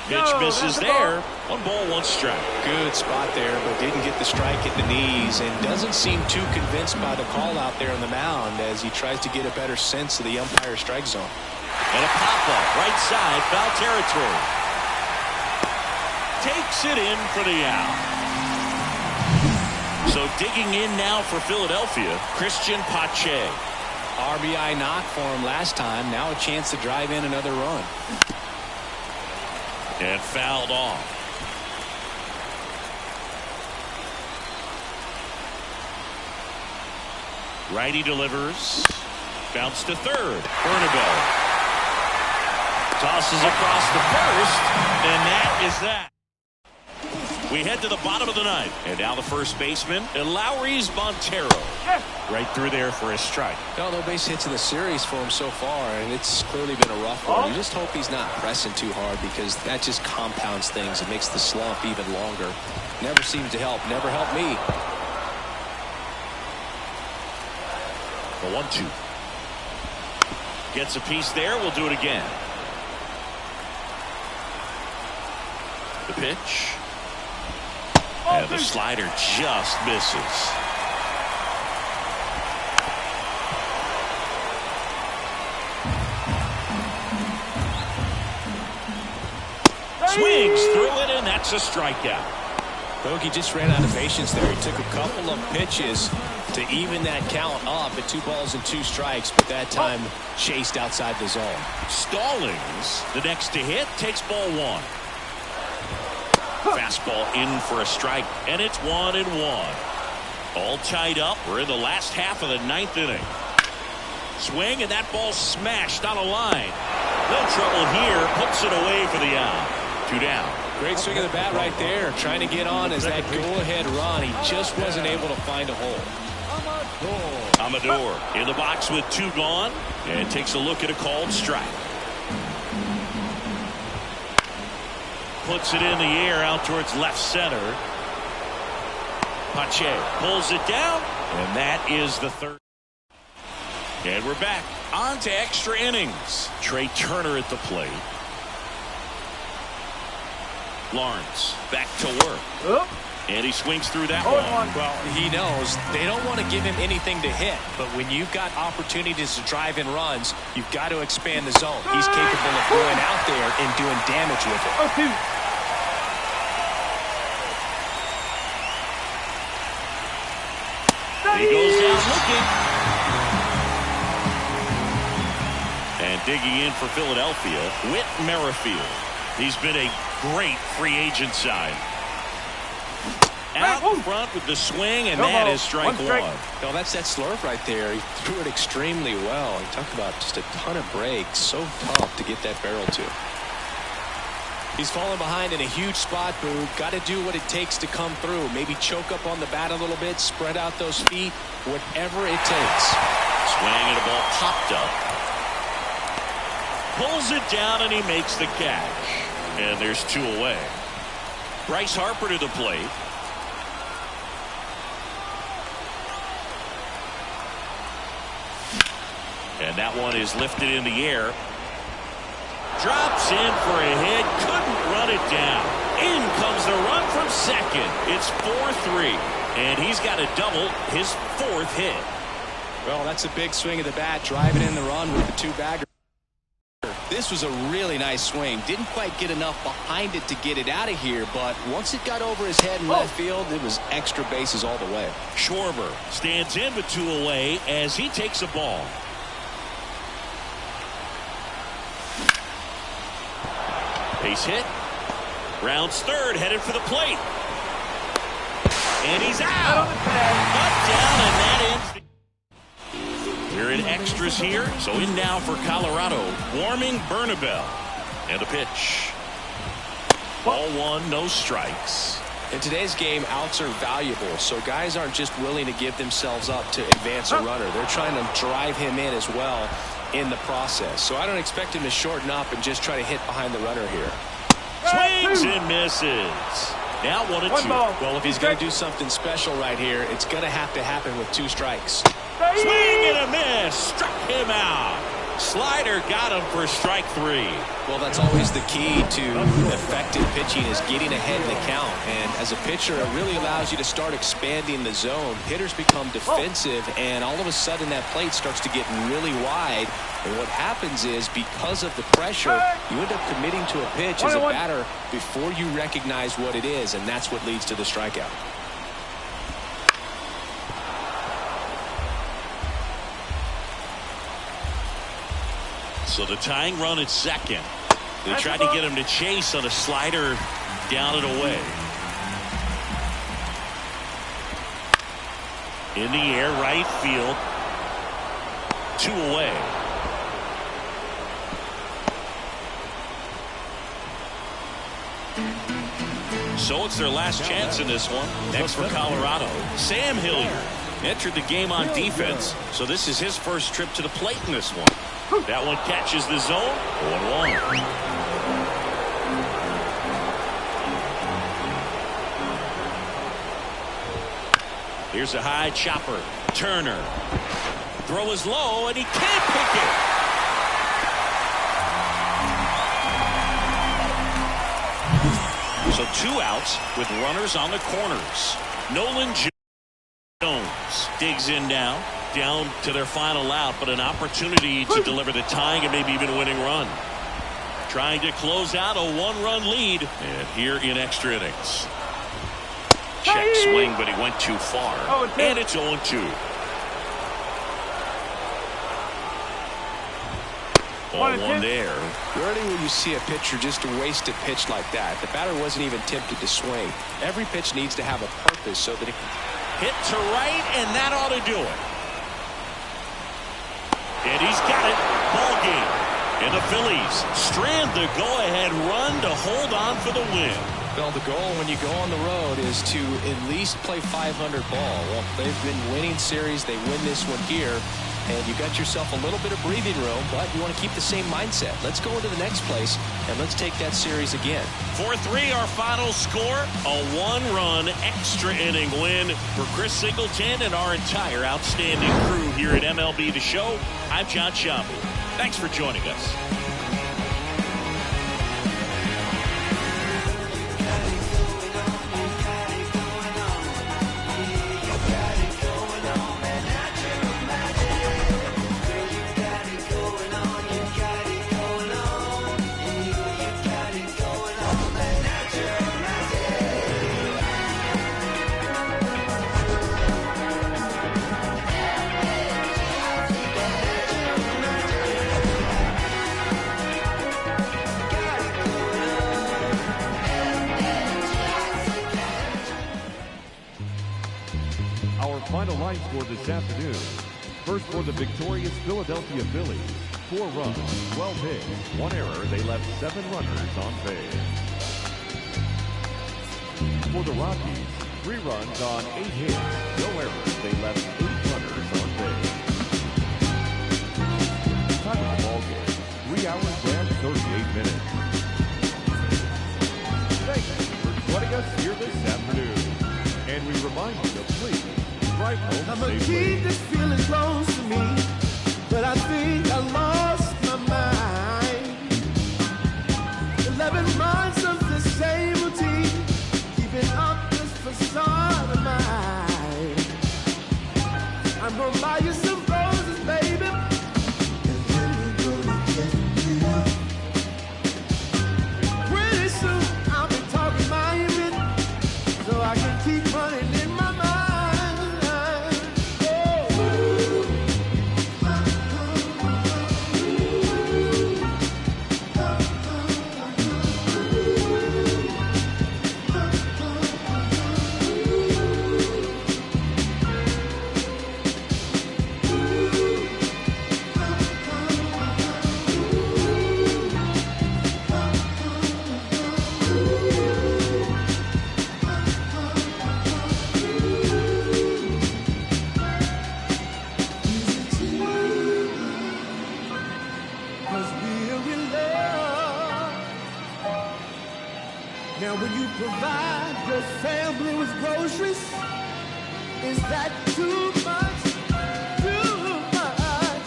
S1: Pitch misses there. 1 ball, 1 strike.
S2: Good spot there, but didn't get the strike at the knees and doesn't seem too convinced by the call out there on the mound as he tries to get a better sense of the umpire strike zone.
S1: And a pop-up right side, foul territory. Takes it in for the out. So digging in now for Philadelphia, Christian Pache.
S2: RBI knock for him last time. Now a chance to drive in another run.
S1: And fouled off. Righty delivers. Bounce to third. Bernabeu. Tosses across the first. And that is that. We head to the bottom of the ninth. And now the first baseman, Lowry's Montero. Right through there for a strike.
S2: No base hits in the series for him so far, and it's clearly been a rough one. You just hope he's not pressing too hard because that just compounds things. It makes the slump even longer. Never seems to help. Never helped me.
S1: The 1-2. Gets a piece there. We'll do it again. The pitch. And the slider just misses. Swings through it, and that's a strikeout.
S2: Bogey just ran out of patience there. He took a couple of pitches to even that count up at 2 balls and 2 strikes, but that time chased outside the zone.
S1: Stallings, the next to hit, takes ball 1. Fastball in for a strike, and it's 1-1. All tied up. We're in the last half of the 9th inning. Swing, and that ball smashed on a line. No trouble here. Puts it away for the out. 2 down.
S2: Great swing of the bat right there. Trying to get on as that go-ahead run. He just wasn't able to find a hole.
S1: Amador in the box with 2 gone, and takes a look at a called strike. Puts it in the air out towards left center. Pache pulls it down, and that is the 3rd. And we're back on to extra innings. Trey Turner at the plate. Lawrence back to work. And he swings through that one.
S2: Well, he knows they don't want to give him anything to hit, but when you've got opportunities to drive in runs, you've got to expand the zone. He's capable of going out there and doing damage with it.
S1: He goes down looking. And digging in for Philadelphia, Whit Merrifield. He's been a great free agent sign. Out in front with the swing, and that is strike 1.
S2: No, that's that slurve right there. He threw it extremely well. He talked about just a ton of breaks. So tough to get that barrel to. He's fallen behind in a huge spot, Boog. Got to do what it takes to come through. Maybe choke up on the bat a little bit, spread out those feet, whatever it takes.
S1: Swing and a ball popped up. Pulls it down, and he makes the catch. And there's 2 away. Bryce Harper to the plate. And that one is lifted in the air. Drops in for a hit. Couldn't run it down. In comes the run from second. It's 4-3. And he's got a double, his 4th hit.
S2: Well, that's a big swing of the bat, driving in the run with the 2-bagger. This was a really nice swing. Didn't quite get enough behind it to get it out of here, but once it got over his head in left field, it was extra bases all the way.
S1: Schwarber stands in with 2 away as he takes a ball. Base hit. Rounds third, headed for the plate. And he's out. Up, down, and that ends the... We're in extras here, so in now for Colorado. Warming Bernabel. And the pitch. Ball 1, no strikes.
S2: In today's game, outs are valuable, so guys aren't just willing to give themselves up to advance a runner. They're trying to drive him in as well in the process. So I don't expect him to shorten up and just try to hit behind the runner here.
S1: Swings and misses. Now 1-2.
S2: Well, if he's going to do something special right here, it's going to have to happen with 2 strikes.
S1: Swing and a miss. Struck him out. Slider got him for strike 3.
S2: Well, that's always the key to effective pitching, is getting ahead in the count. And as a pitcher, it really allows you to start expanding the zone. Hitters become defensive, and all of a sudden that plate starts to get really wide. And what happens is, because of the pressure, you end up committing to a pitch as a batter before you recognize what it is, and that's what leads to the strikeout.
S1: So the tying run at second. They tried to get him to chase on a slider down and away. In the air, right field. 2 away. So it's their last chance in this one. Next for Colorado, Sam Hilliard entered the game on defense, so this is his first trip to the plate in this one. That one catches the zone. 1-1. Here's a high chopper. Turner. Throw is low, and he can't pick it. So 2 outs with runners on the corners. Nolan Jones digs in now. Down to their final out, but an opportunity to deliver the tying and maybe even a winning run. Trying to close out a 1-run lead, and here in extra innings. Check swing, but he went too far, and it's 0-2. 0-1 there.
S2: Rarely will you see a pitcher just waste a pitch like that. The batter wasn't even tempted to swing. Every pitch needs to have a purpose so that it can
S1: hit to right, and that ought to do it. And he's got it. Ball game. And the Phillies strand the go-ahead run to hold on for the win.
S2: Well, the goal when you go on the road is to at least play 500 ball. Well, they've been winning series. They win this one here. And you got yourself a little bit of breathing room, but you want to keep the same mindset. Let's go into the next place, and let's take that series again.
S1: 4-3, our final score. A 1-run extra inning win for Chris Singleton and our entire outstanding crew here at MLB The Show. I'm John Sciambi. Thanks for joining us.
S3: Final line score this afternoon. First for the victorious Philadelphia Phillies. 4 runs, 12 hits, 1 error. They left 7 runners on base. For the Rockies, 3 runs on 8 hits, no errors. They left 8 runners on base. Time of the ball game, 3 hours and 38 minutes. Thank you for joining us here this afternoon. And we remind you to please drive home
S6: I'ma
S3: safely.
S6: keep this feeling close to me, but I think I lost my mind. 11 months of the same routine, keeping up this facade of mine. I'm gonna buy you some roses, baby, and then we're gonna get real. Now, when you provide your family with groceries, is that too much? Too much?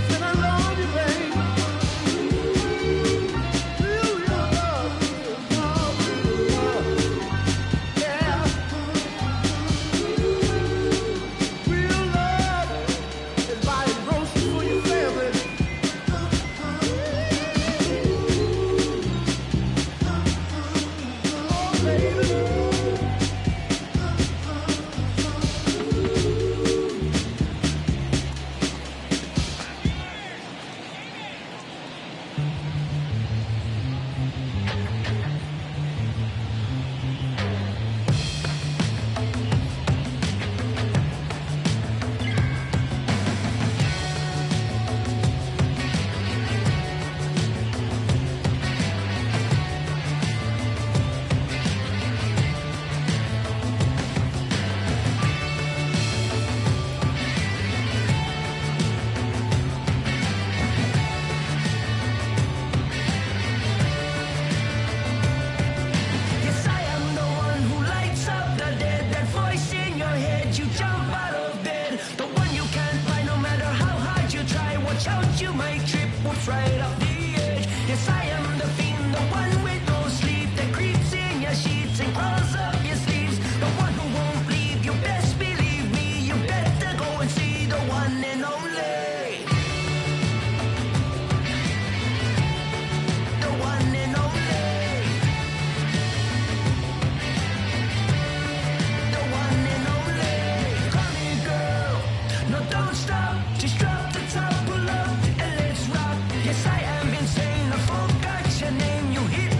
S6: Then I love you, baby. Real love, yeah. Real love is buying groceries for your family. Oh, baby.
S7: Yes, I am the one who lights up the dead. That voice in your head, you jump out of bed. The one you can't find no matter how hard you try. Watch out, you might trip, whoops, right off the edge. Yes, I am the fiend, the one with no sleep. That creeps in your sheets and crawls up your sleeves. The one who won't leave, you best believe me. You better go and see the one and only. The one and only. The one and only. Come here, girl. No, don't stop. Just drop the top, pull up, and let's rock. Yes, I am insane. I forgot your name. You hit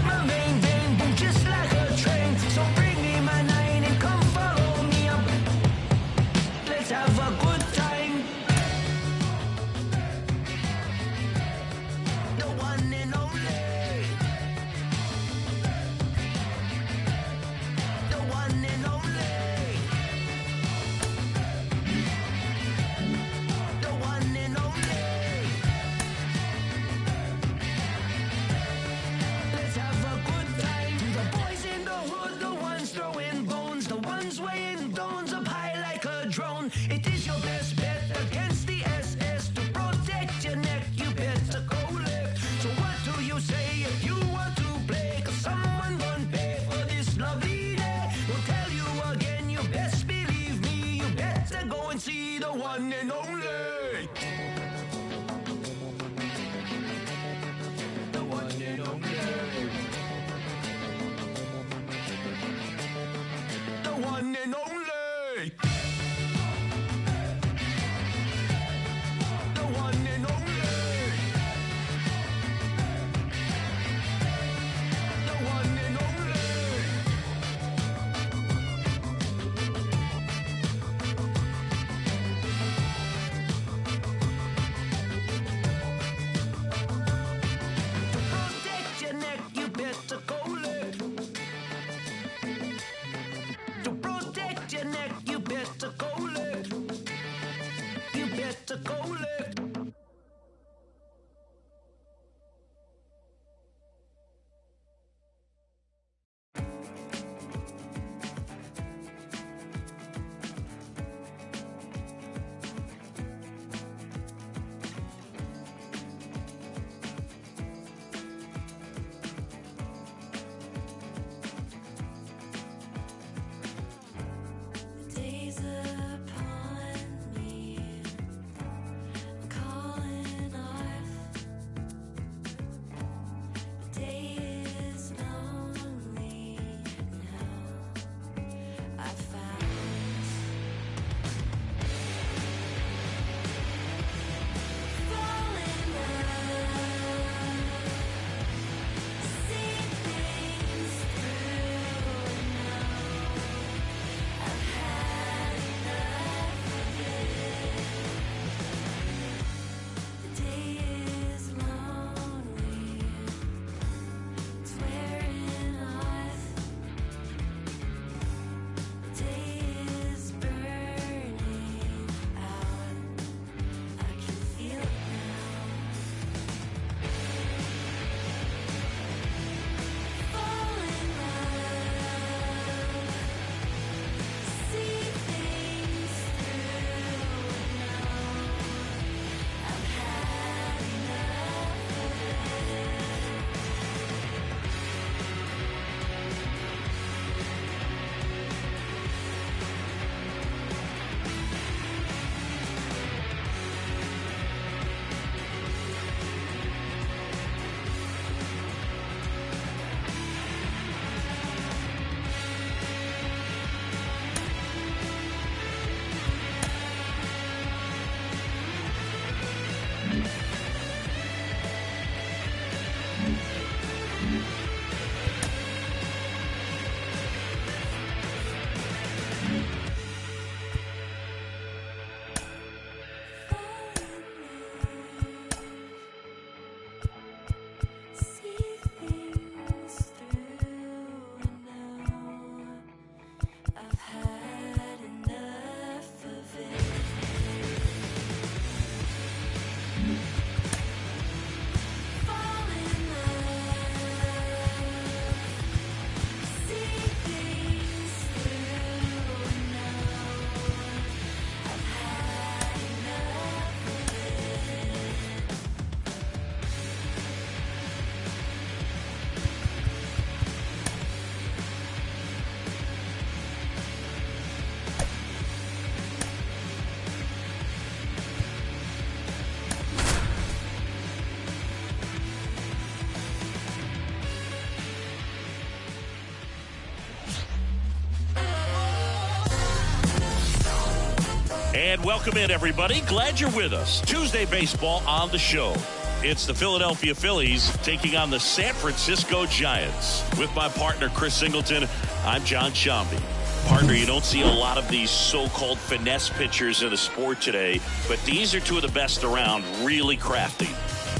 S1: And welcome in, everybody. Glad you're with us. Tuesday baseball on the show. It's the Philadelphia Phillies taking on the San Francisco Giants. With my partner, Chris Singleton, I'm John Shambi. Partner, you don't see a lot of these so-called finesse pitchers in the sport today, but these are two of the best around, really crafty.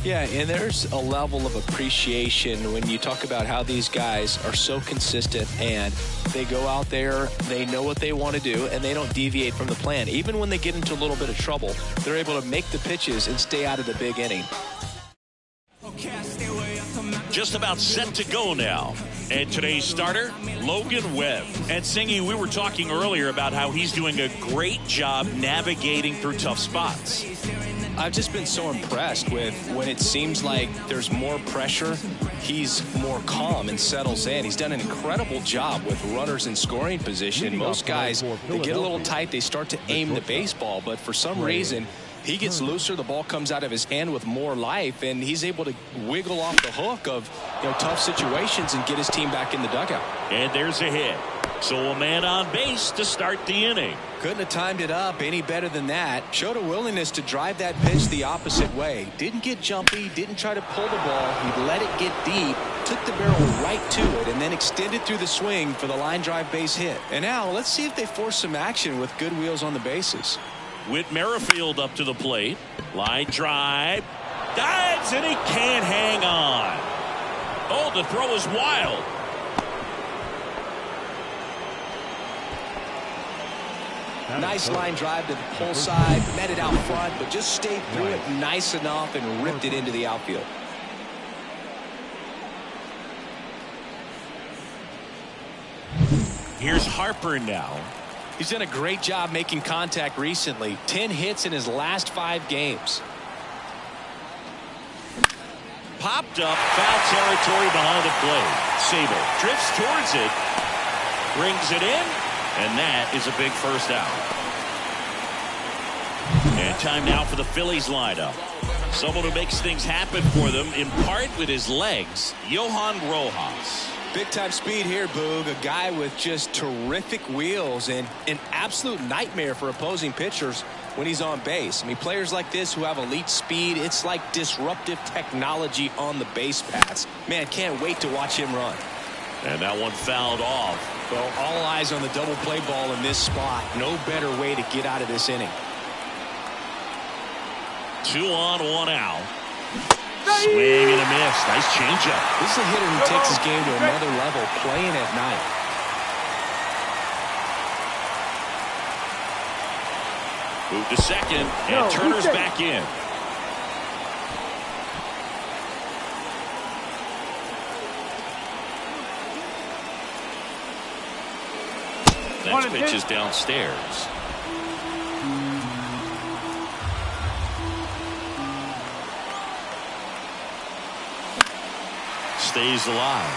S2: Yeah, and there's a level of appreciation when you talk about how these guys are so consistent and they go out there, they know what they want to do, and they don't deviate from the plan. Even when they get into a little bit of trouble, they're able to make the pitches and stay out of the big inning.
S1: Just about set to go now. And today's starter, Logan Webb. And Singy, we were talking earlier about how he's doing a great job navigating through tough spots.
S2: I've just been so impressed with when it seems like there's more pressure, he's more calm and settles in. He's done an incredible job with runners in scoring position. Most guys, they get a little tight, they start to aim the baseball, but for some reason, he gets looser, the ball comes out of his hand with more life, and he's able to wiggle off the hook of tough situations and get his team back in the dugout.
S1: And there's a hit. So a man on base to start the inning.
S2: Couldn't have timed it up any better than that. Showed a willingness to drive that pitch the opposite way. Didn't get jumpy, didn't try to pull the ball. He let it get deep, took the barrel right to it, and then extended through the swing for the line drive base hit. And now let's see if they force some action with good wheels on the bases.
S1: Whit Merrifield up to the plate. Line drive. Dives, and he can't hang on. Oh, the throw is wild.
S2: Nice line drive to the pull side, met it out front, but just stayed through it nice enough and ripped it into the outfield.
S1: Here's Harper now.
S2: He's done a great job making contact recently. 10 hits in his last 5 games.
S1: Popped up, foul territory behind the plate. Sable drifts towards it, brings it in, and that is a big first out. And time now for the Phillies lineup. Someone who makes things happen for them, in part with his legs, Johan Rojas.
S2: Big-time speed here, Boog. A guy with just terrific wheels and an absolute nightmare for opposing pitchers when he's on base. I mean, players like this who have elite speed, it's like disruptive technology on the base paths. Man, can't wait to watch him run.
S1: And that one fouled off.
S2: Well, all eyes on the double play ball in this spot. No better way to get out of this inning.
S1: 2 on, 1 out. Swing and a miss. Nice changeup.
S2: This is a hitter who takes his game to another level, playing at night.
S1: Move to second, and Turner's back in. Next pitch is downstairs. Stays alive.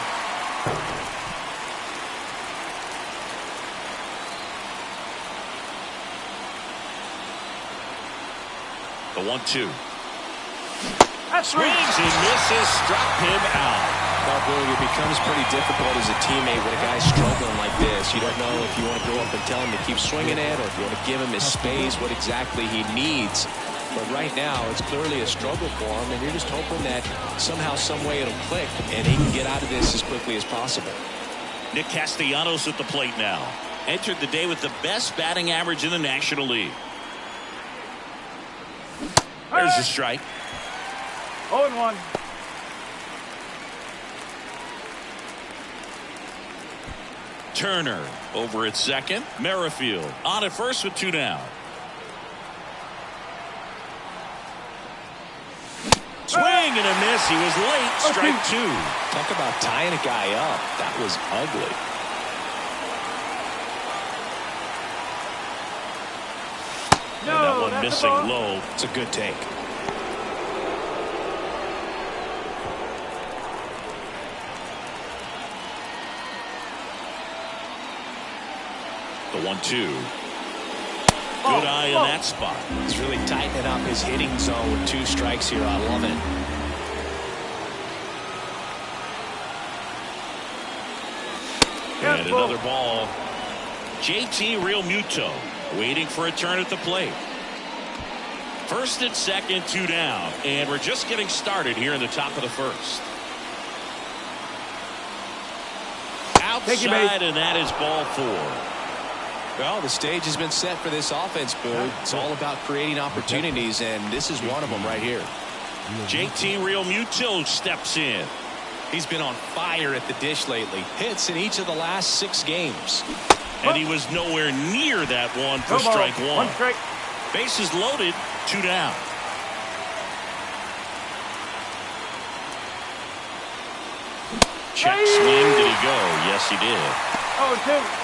S1: The 1-2. Swings and misses, struck him out.
S2: Well, Billy, it becomes pretty difficult as a teammate when a guy's struggling like this. You don't know if you want to go up and tell him to keep swinging it or if you want to give him his space, what exactly he needs. But right now, it's clearly a struggle for him, and you're just hoping that somehow, some way it'll click, and he can get out of this as quickly as possible.
S1: Nick Castellanos at the plate now. Entered the day with the best batting average in the National League. There's a strike.
S5: 0-1.
S1: Turner over at second. Merrifield on at first with 2 down. Swing and a miss. He was late. Strike 2.
S2: Talk about tying a guy up. That was ugly.
S1: And that one missing low.
S2: It's a good take.
S1: The 1-2. Good eye in that spot.
S2: He's really tightening up his hitting zone with 2 strikes here. I love it.
S1: And another ball. JT Realmuto waiting for a turn at the plate. First and second, 2 down, and we're just getting started here in the top of the first. Outside, and that is ball 4.
S2: Well, the stage has been set for this offense, Boog. It's all about creating opportunities, and this is one of them right here.
S1: JT Realmuto steps in.
S2: He's been on fire at the dish lately. Hits in each of the last 6 games.
S1: And he was nowhere near that one for strike 1.
S5: 1 strike.
S1: Bases loaded, 2 down. Check swing, did he go? Yes, he did.
S5: 0-2.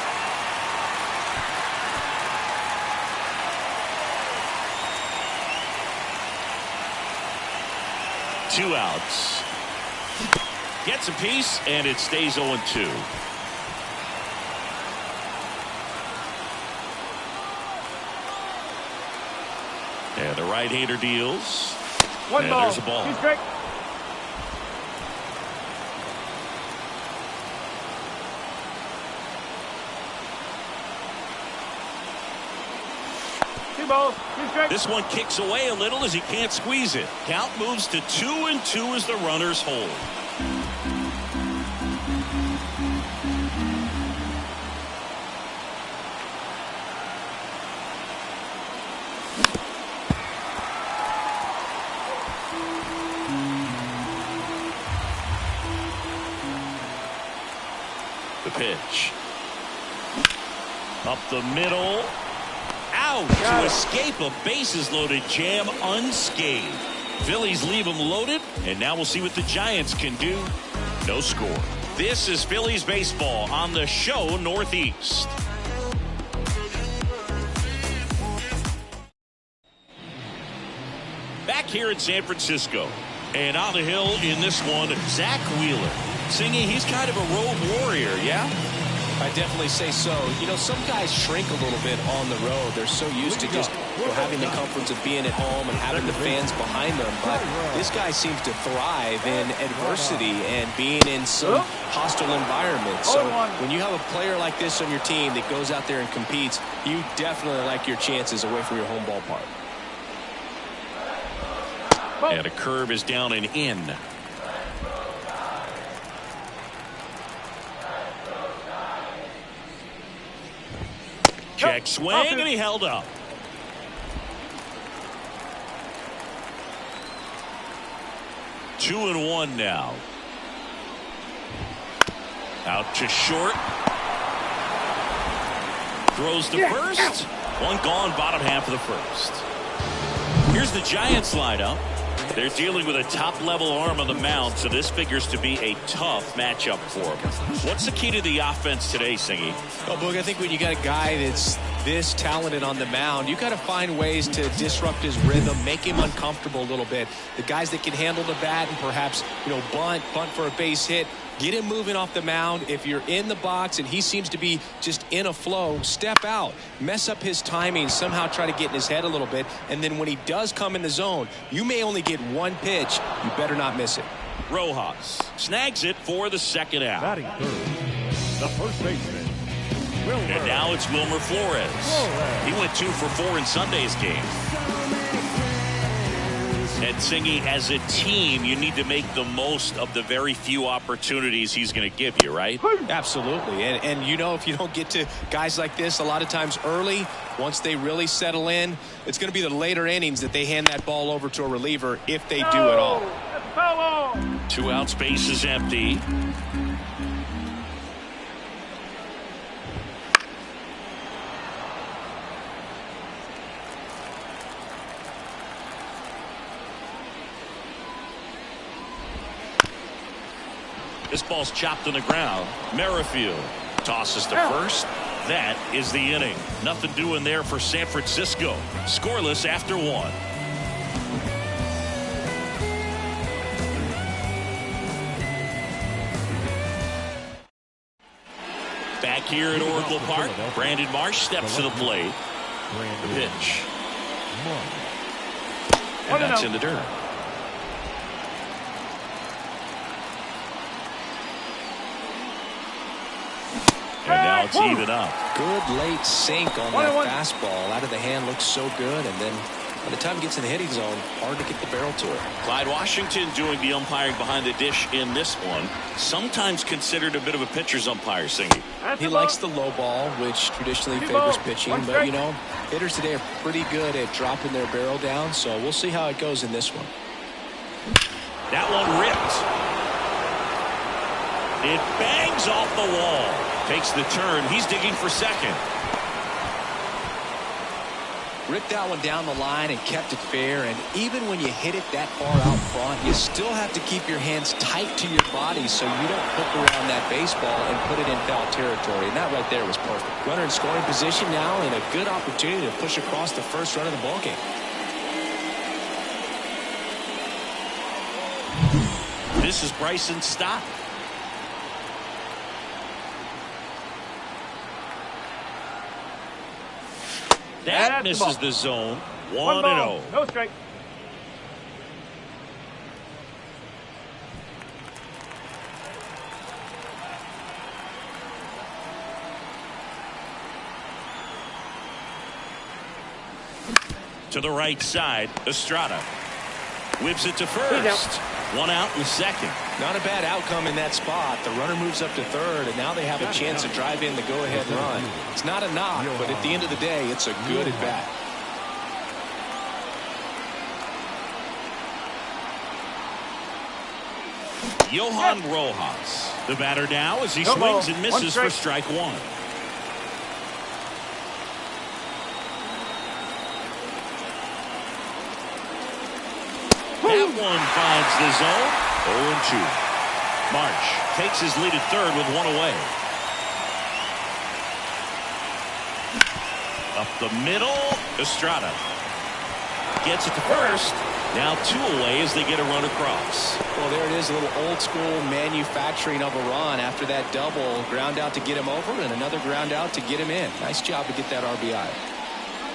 S1: Two outs. Gets a piece, and it stays 0-2. And the right-hander deals.
S5: 1
S1: and
S5: ball.
S1: There's a ball.
S5: 2 strike.
S1: This one kicks away a little as he can't squeeze it. Count moves to 2-2 as the runners hold. The pitch. Up the middle. Out to escape a bases-loaded jam unscathed. Phillies leave them loaded, and now we'll see what the Giants can do. No score. This is Phillies baseball on the show Northeast. Back here in San Francisco, and on the hill in this one, Zach Wheeler. Singing, he's kind of a road warrior, yeah?
S2: I definitely say so. You know, some guys shrink a little bit on the road. They're so used to just having the comforts of being at home and having the fans behind them. But this guy seems to thrive in adversity and being in some hostile environments. So when you have a player like this on your team that goes out there and competes, you definitely like your chances away from your home ballpark.
S1: And a curve is down and in. Check swing, and he held up. Two and one now. Out to short. Throws to first. One gone, bottom half of the first. Here's the Giants lineup. They're dealing with a top-level arm on the mound, so this figures to be a tough matchup for them. What's the key to the offense today, Singy?
S2: Well, Boog, I think when you got a guy that's this talented on the mound, you got to find ways to disrupt his rhythm, make him uncomfortable a little bit. The guys that can handle the bat and perhaps, bunt for a base hit, get him moving off the mound. If you're in the box and he seems to be just in a flow, step out, mess up his timing, somehow try to get in his head a little bit. And then when he does come in the zone, you may only get one pitch. You better not miss it.
S1: Rojas snags it for the second out.
S3: Batting third, the first baseman, Wilmer.
S1: And now it's Wilmer Flores. He went 2 for 4 in Sunday's game. And Singy, as a team, you need to make the most of the very few opportunities he's going to give you, right?
S2: Absolutely. And if you don't get to guys like this a lot of times early, once they really settle in, it's going to be the later innings that they hand that ball over to a reliever if they do at all.
S1: 2 outs, base is empty. This ball's chopped on the ground. Merrifield tosses to first. That is the inning. Nothing doing there for San Francisco. Scoreless after 1. Back here at Oracle Park, Brandon Marsh steps to the plate. The pitch. And that's in the dirt. And now it's even up.
S2: good late sink on that fastball. Out of the hand looks so good, and then by the time it gets in the hitting zone, hard to get the barrel to it.
S1: Clyde Washington doing the umpiring behind the dish in this one. Sometimes considered a bit of a pitcher's umpire, Singy.
S2: He likes the low ball, which traditionally favors pitching. But, you know, hitters today are pretty good at dropping their barrel down. So we'll see how it goes in this one.
S1: That one ripped. It bangs off the wall. Takes the turn. He's digging for second.
S2: Ripped that one down the line and kept it fair. And even when you hit it that far out front, you still have to keep your hands tight to your body so you don't hook around that baseball and put it in foul territory. And that right there was perfect. Runner in scoring position now, and a good opportunity to push across the first run of the ballgame.
S1: This is Bryson Stott. That misses the zone. 1-0.
S5: No strike.
S1: To the right side, Estrada whips it to first. One out in the second.
S2: Not a bad outcome in that spot. The runner moves up to third, and now they have a chance to drive in the go-ahead run. It's not a knock, but at the end of the day, it's a good at-bat.
S1: Johan Rojas, the batter now as he swings and misses for strike one. That one finds the zone. 0-2. March takes his lead at third with one away. Up the middle, Estrada gets it to first. Now two away as they get a run across.
S2: Well, there it is, a little old school manufacturing of a run after that double. Ground out to get him over and another ground out to get him in. Nice job to get that RBI.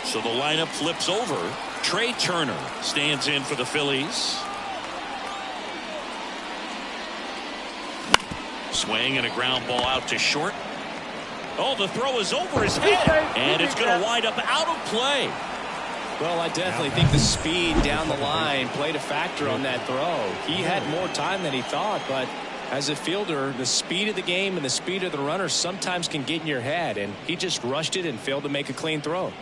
S1: So the lineup flips over. Trey Turner stands in for the Phillies. Swing and a ground ball out to short. Oh, the throw is over his head, and it's going to wind up out of play.
S2: Well, I definitely think the speed down the line played a factor on that throw. He had more time than he thought, but as a fielder, the speed of the game and the speed of the runner sometimes can get in your head, and he just rushed it and failed to make a clean throw.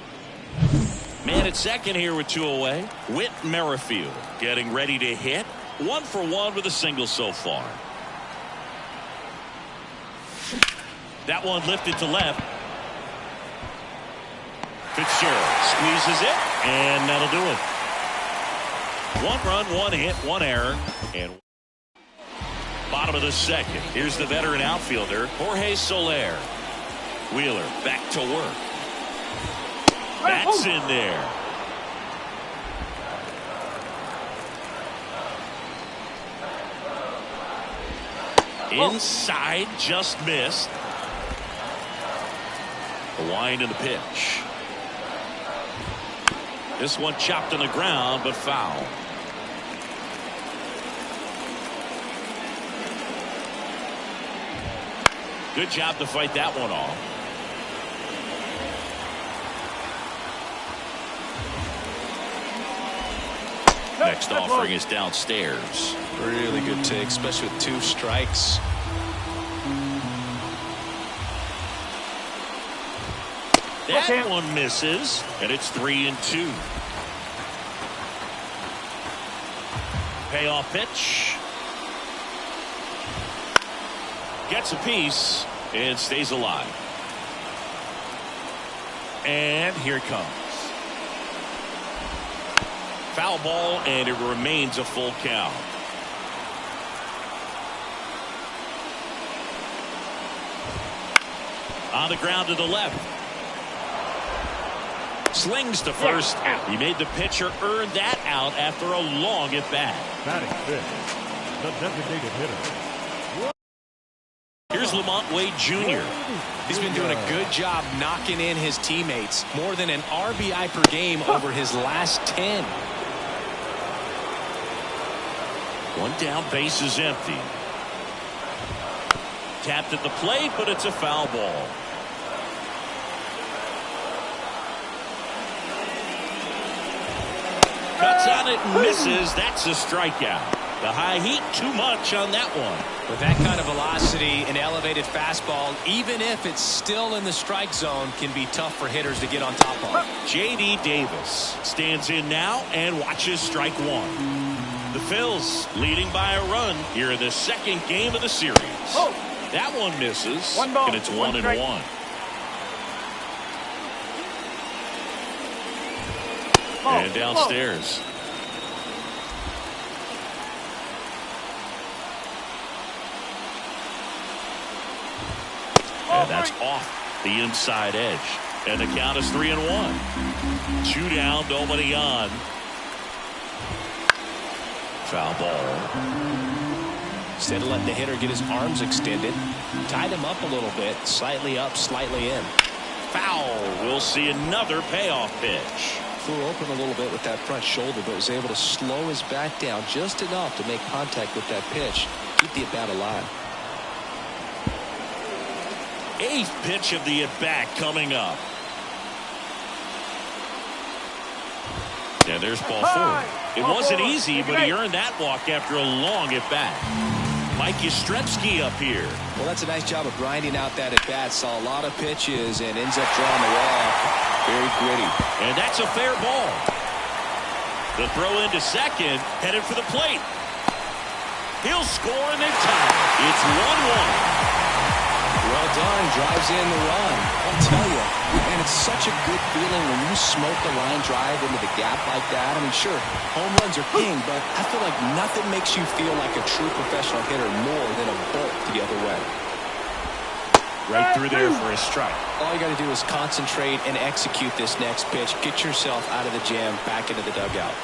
S1: Man at second here with two away. Whit Merrifield getting ready to hit. 1 for 1 with a single so far. That one lifted to left. Fitzgerald squeezes it, and that'll do it. 1 run, 1 hit, 1 error, and bottom of the second. Here's the veteran outfielder, Jorge Soler. Wheeler back to work. That's in there. Inside, just missed. The wind and the pitch. This one chopped on the ground, but foul. Good job to fight that one off. Next offering is downstairs.
S2: Really good take, especially with 2 strikes.
S1: That one misses, and it's 3-2. Payoff pitch. Gets a piece and stays alive. And here it comes. Foul ball, and it remains a full count. On the ground to the left. Slings to first. He made the pitcher earn that out after a long at bat.
S3: Batting fifth, the designated hitter.
S1: Here's Lamont Wade Jr.
S2: He's been doing a good job knocking in his teammates. More than an RBI per game over his last 10.
S1: One down, base is empty. Tapped at the plate, but it's a foul ball. Cuts on it and misses. That's a strikeout. The high heat, too much on that one.
S2: With that kind of velocity, an elevated fastball, even if it's still in the strike zone, can be tough for hitters to get on top of.
S1: J.D. Davis stands in now and watches strike one. The Phils leading by a run here in the second game of the series. That one misses, and it's 1-1. And downstairs. And that's off the inside edge. And the count is 3-1. 2 down, nobody on. Foul ball.
S2: Instead of letting the hitter get his arms extended, tied him up a little bit, slightly up, slightly in.
S1: Foul. We'll see another payoff pitch.
S2: Flew open a little bit with that front shoulder, but was able to slow his back down just enough to make contact with that pitch. Keep the at-bat alive.
S1: 8th pitch of the at-bat coming up. And there's ball 4. It wasn't easy, but he earned that walk after a long at-bat. Mike Yastrzemski up here.
S2: Well, that's a nice job of grinding out that at-bat. Saw a lot of pitches and ends up drawing the walk. Very gritty.
S1: And that's a fair ball. The throw into second, headed for the plate. He'll score and they tie. It's 1-1.
S2: Well done. Drives in the run. I'll tell you, man, it's such a good feeling when you smoke a line drive into the gap like that. I mean, sure, home runs are king, but I feel like nothing makes you feel like a true professional hitter more than a bolt the other way.
S1: Right through there for a strike.
S2: All you got to do is concentrate and execute this next pitch. Get yourself out of the jam, back into the dugout.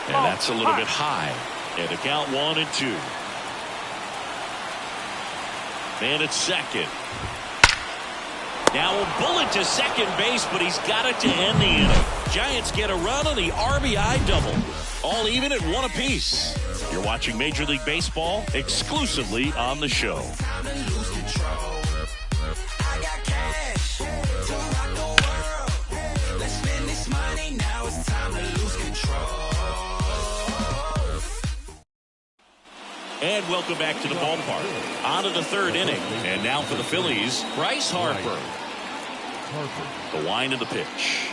S1: And that's a little bit high. And the count 1-2. Man at second. Now a bullet to second base, but he's got it to end the inning. Giants get a run on the RBI double. All even at 1 apiece. You're watching Major League Baseball exclusively on the show. And welcome back to the ballpark. On to the 3rd inning. And now for the Phillies, Bryce Harper. The wind of the pitch.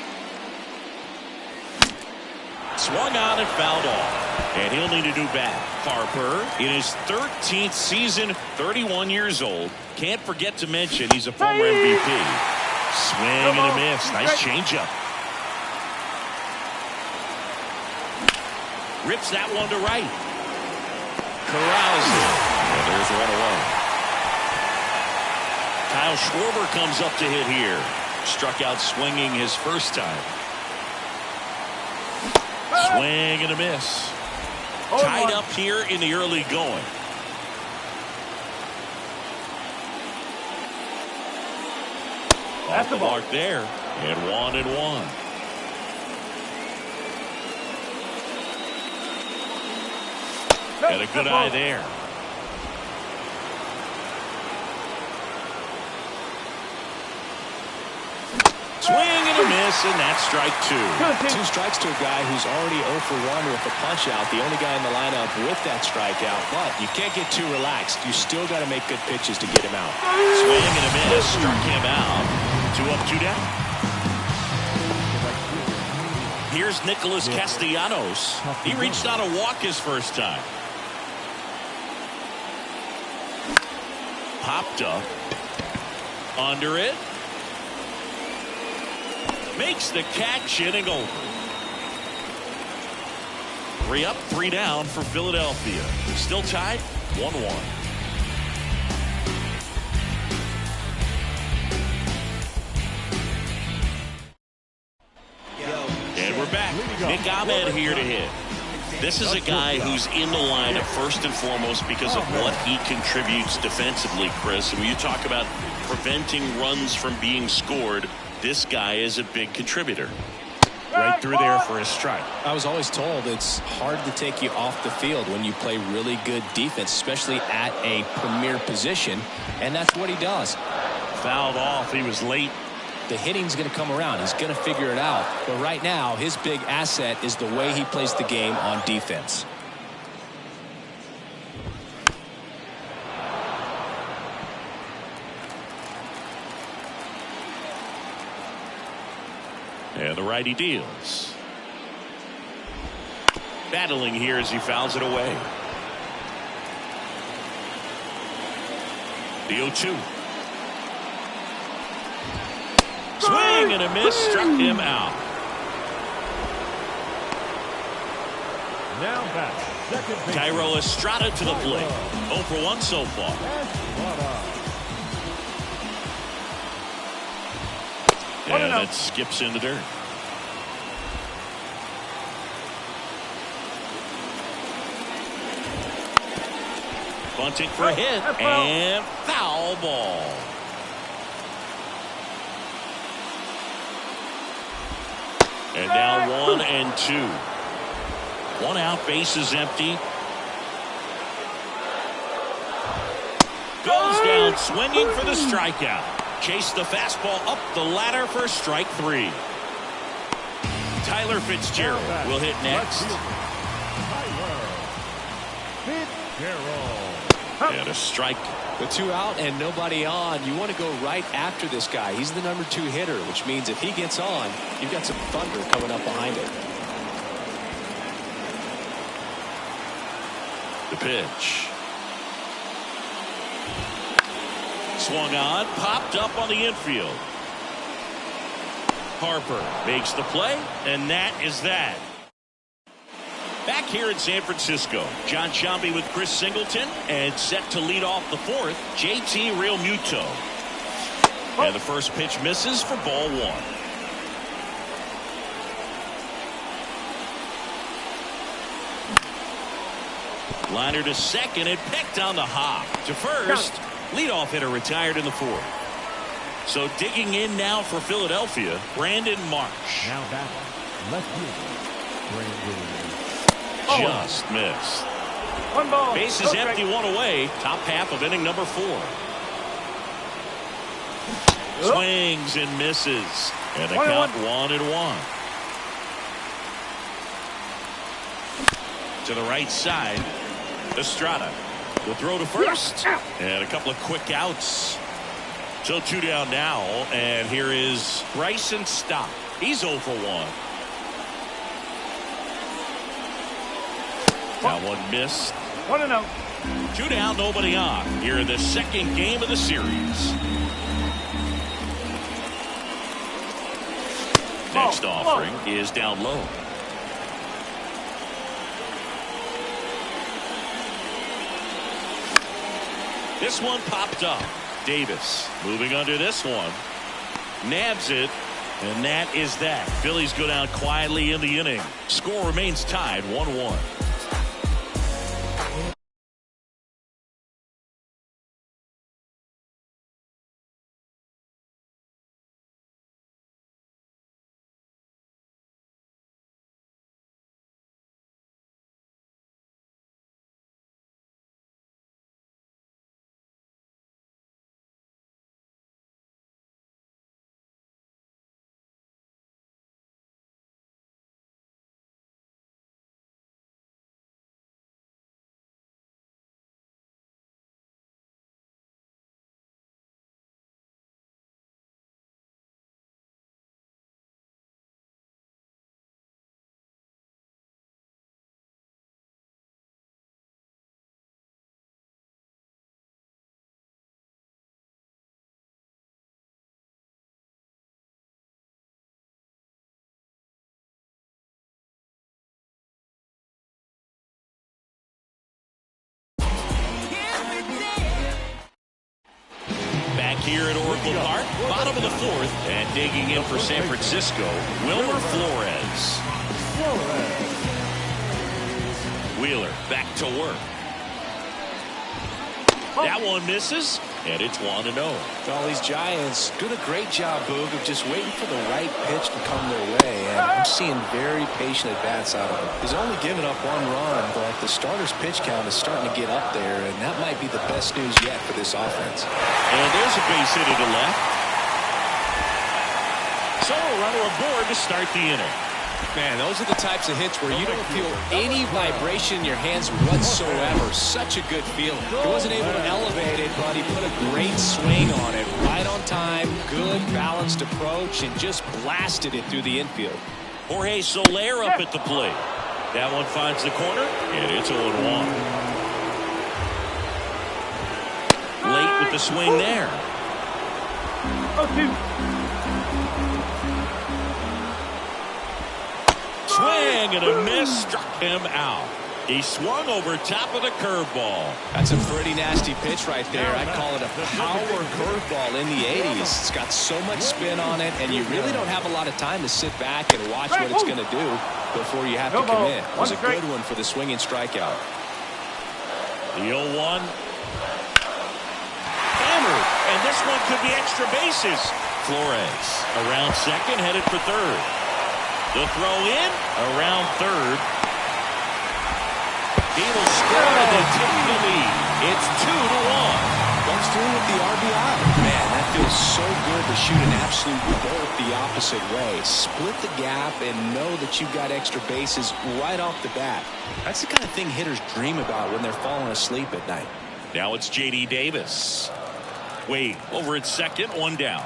S1: Swung on and fouled off. And he'll need a new bat. Harper, in his 13th season, 31 years old. Can't forget to mention he's a former MVP. Swing and a miss. Nice changeup. Rips that one to right. Corrals it. And there's 1 away. Kyle Schwarber comes up to hit here. Struck out swinging his first time. Swing and a miss. Tied up here in the early going. Off the mark there. And 1-1. And a good eye there. Swing and a miss, and that's strike 2.
S2: 2 strikes to a guy who's already 0 for 1 with a punch out. The only guy in the lineup with that strikeout. But you can't get too relaxed. You still got to make good pitches to get him out.
S1: Swing and a miss, struck him out. 2 up, 2 down. Here's Nicholas Castellanos. He reached on a walk his first time. Popped up. Under it. Makes the catch, inning over. 3 up, 3 down for Philadelphia. Still tied, 1-1. And we're back. Nick Ahmed here to hit. This is a guy who's in the lineup first and foremost because of what he contributes defensively, Chris. And when you talk about preventing runs from being scored, this guy is a big contributor. Right through there for a strike.
S2: I was always told it's hard to take you off the field when you play really good defense, especially at a premier position, and that's what he does.
S1: Fouled off. He was late
S2: the hitting's going to come around. He's going to figure it out. But right now, his big asset is the way he plays the game on defense.
S1: And the righty deals. Battling here as he fouls it away. The 0-2. Swing and a miss, struck him out.
S3: Now back, second base.
S1: Thairo Estrada to the plate. 0 for 1 so far. And that skips in the dirt. Bunting for a hit and foul ball. And now 1 and 2. 1 out, base is empty. Goes down swinging for the strikeout. Chase the fastball up the ladder for strike 3. Tyler Fitzgerald will hit next. And a strike.
S2: With 2 out and nobody on, you want to go right after this guy. He's the number 2 hitter, which means if he gets on, you've got some thunder coming up behind it.
S1: The pitch. Swung on, popped up on the infield. Harper makes the play, and that is that. Back here in San Francisco, John Sciambi with Chris Singleton, and set to lead off the 4th, JT Realmuto. And the first pitch misses for ball 1. Liner to second and picked on the hop. To first, leadoff hitter retired in the 4th. So digging in now for Philadelphia, Brandon Marsh.
S3: Now batting, left fielder, Brandon.
S1: Just missed.
S5: 1 ball.
S1: Base is empty, 1 away. Top half of inning number 4. Swings and misses. And the count 1-1. To the right side, Estrada will throw to first. And a couple of quick outs. So 2 down now. And here is Bryson Stott. He's 0 for 1. That one missed.
S5: 1-0.
S1: 2 down, nobody on. Here in the second game of the series. Next offering is down low. This one popped up. Davis moving under this one. Nabs it. And that is that. Phillies go down quietly in the inning. Score remains tied 1-1. Here at Oracle Park, bottom of the 4th, and digging in for San Francisco, Wilmer Flores. Wheeler back to work. That one misses, and it's 1-0.
S2: All these Giants doing a great job, Boog, of just waiting for the right pitch to come their way. And I'm seeing very patient at-bats out of him. He's only given up 1 run, but the starter's pitch count is starting to get up there, and that might be the best news yet for this offense.
S1: And there's a base hit to the left. So a runner aboard to start the inning.
S2: Man, those are the types of hits where you don't feel any vibration in your hands whatsoever. Such a good feeling. He wasn't able to elevate it, but he put a great swing on it. Right on time, good balanced approach, and just blasted it through the infield.
S1: Jorge Soler up at the plate. That one finds the corner, and it's 0-1. Late with the swing there.
S5: 0-2.
S1: Swing and a miss, struck him out. He swung over top of the curveball.
S2: That's a pretty nasty pitch right there. I call it a power curveball in the 80s. It's got so much spin on it, and you really don't have a lot of time to sit back and watch what it's going to do before you have to commit. It was a good one for the swinging strikeout.
S1: The 0-1. Hammered, and this one could be extra bases. Flores around second, headed for third. The throw in, around third. He will score and they take the lead. It's 2-1.
S2: Comes through with the RBI. Man, that feels so good to shoot an absolute bolt the opposite way. Split the gap and know that you've got extra bases right off the bat. That's the kind of thing hitters dream about when they're falling asleep at night.
S1: Now it's J.D. Davis. Wade over at second, one down.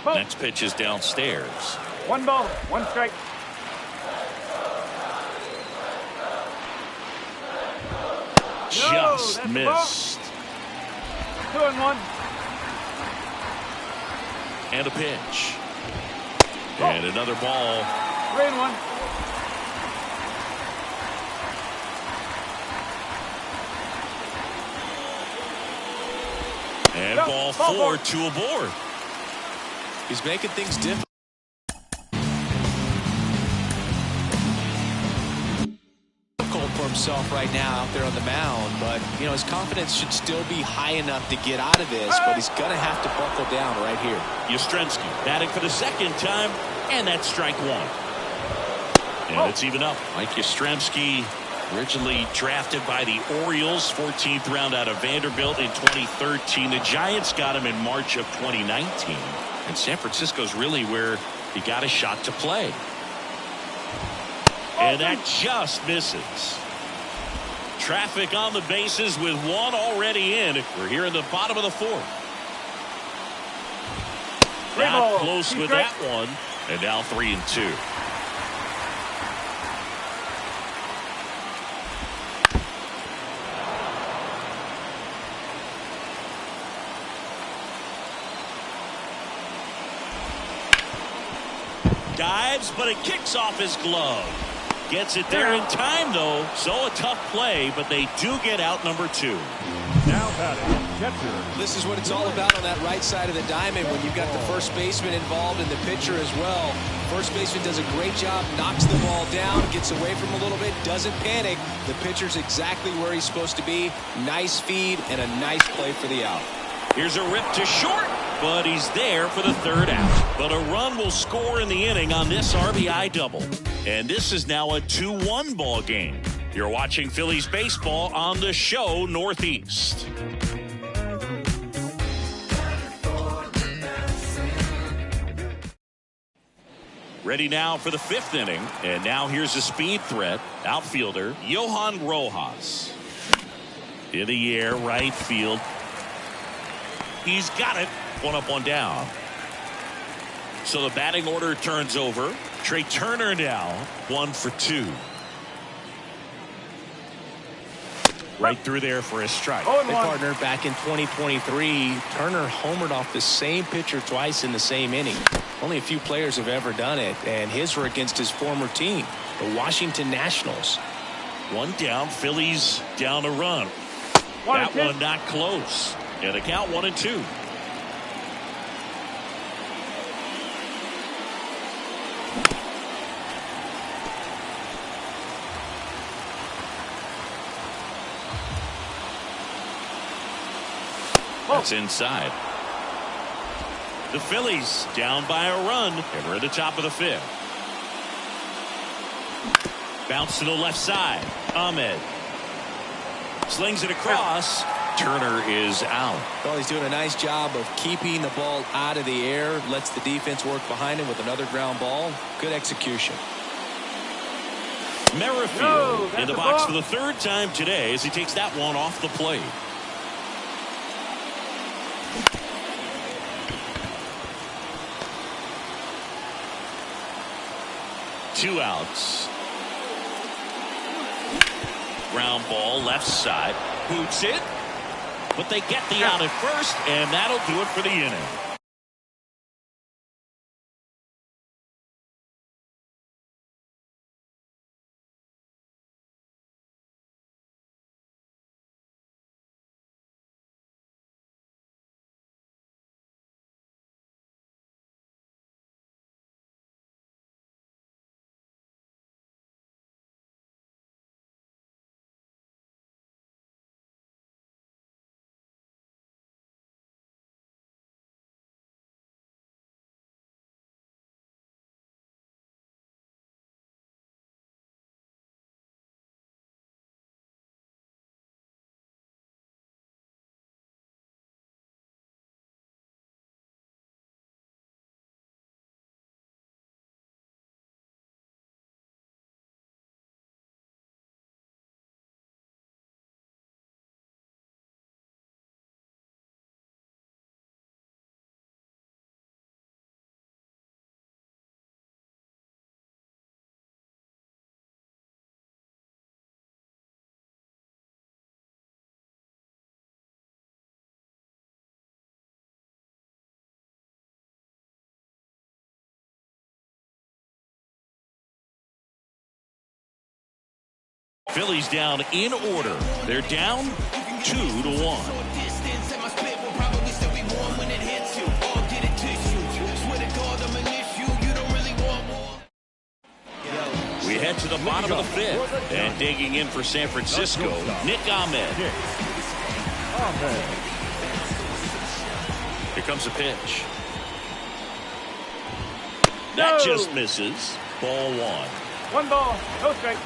S1: Next pitch is downstairs.
S5: 1 ball, 1 strike.
S1: Just missed.
S5: 2-1.
S1: And a pitch. And another ball.
S5: 3-1.
S1: And ball 4, 2 aboard.
S2: He's making things difficult for himself right now out there on the mound, but you know his confidence should still be high enough to get out of this, but he's gonna have to buckle down right here.
S1: Yastrzemski batting for the second time, and that's strike 1. And it's even up. Mike Yastrzemski, originally drafted by the Orioles, 14th round out of Vanderbilt in 2013. The Giants got him in March of 2019. And San Francisco's really where he got a shot to play. And that just misses. Traffic on the bases with one already in. We're here in the bottom of the 4th. Not close with that one. And now 3-2. Dives, but it kicks off his glove. Gets it there in time, though. So a tough play, but they do get out number 2.
S3: Now batting, catcher.
S2: This is what it's all about on that right side of the diamond when you've got the first baseman involved and the pitcher as well. First baseman does a great job, knocks the ball down, gets away from him a little bit, doesn't panic. The pitcher's exactly where he's supposed to be. Nice feed and a nice play for the out.
S1: Here's a rip to short, but he's there for the 3rd out. But a run will score in the inning on this RBI double. And this is now a 2-1 ball game. You're watching Phillies baseball on the show Northeast. Ready now for the 5th inning. And now here's a speed threat. Outfielder Johan Rojas. In the air, right field. He's got it. 1 up, 1 down. So the batting order turns over. Trey Turner now 1 for 2. Right through there for a strike.
S2: Hey, partner, back in 2023, Turner homered off the same pitcher twice in the same inning. Only a few players have ever done it, and his were against his former team, the Washington Nationals.
S1: 1 down, Phillies down a run. That one not close. And a count 1-2. That's inside. The Phillies down by a run, and we're at the top of the 5th. Bounce to the left side. Ahmed slings it across. Turner is out.
S2: Well, he's doing a nice job of keeping the ball out of the air. Lets the defense work behind him with another ground ball. Good execution.
S1: Merrifield in the box for the third time today as he takes that one off the plate. Two outs. Ground ball left side. Boots it. But they get the out at first, and that'll do it for the inning. Phillies down in order. They're down 2-1. We head to the bottom of the fifth. And digging in for San Francisco, Nick Ahmed. Here comes a pitch. That just misses. Ball one.
S5: One ball, no strike.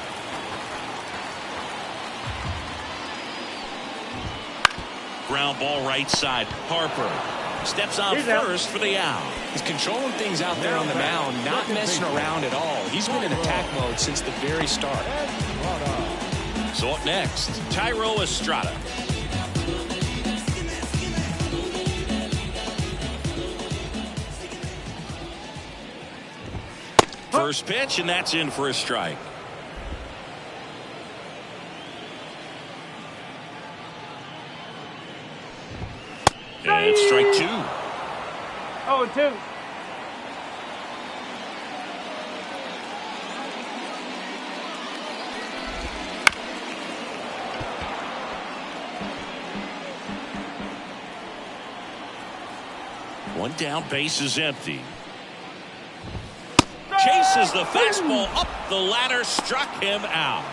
S1: Ground ball right side. Harper steps on first for the out.
S2: He's controlling things out there on the mound, not messing around at all. He's been in attack mode since the very start.
S1: So up next, Thairo Estrada. First pitch, and that's in for a strike. And strike two.
S5: 0-2.
S1: One down, base is empty. Chases the fastball up the ladder, struck him out.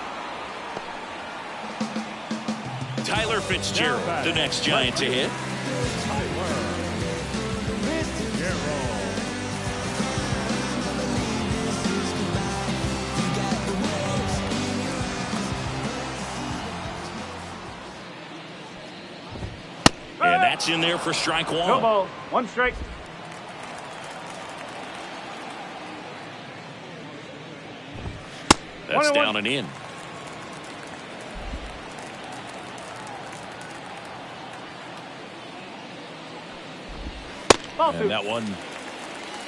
S1: Tyler Fitzgerald, the next Giant to hit. And that's in there for strike one.
S5: No ball, one strike.
S1: That's down and in. And that one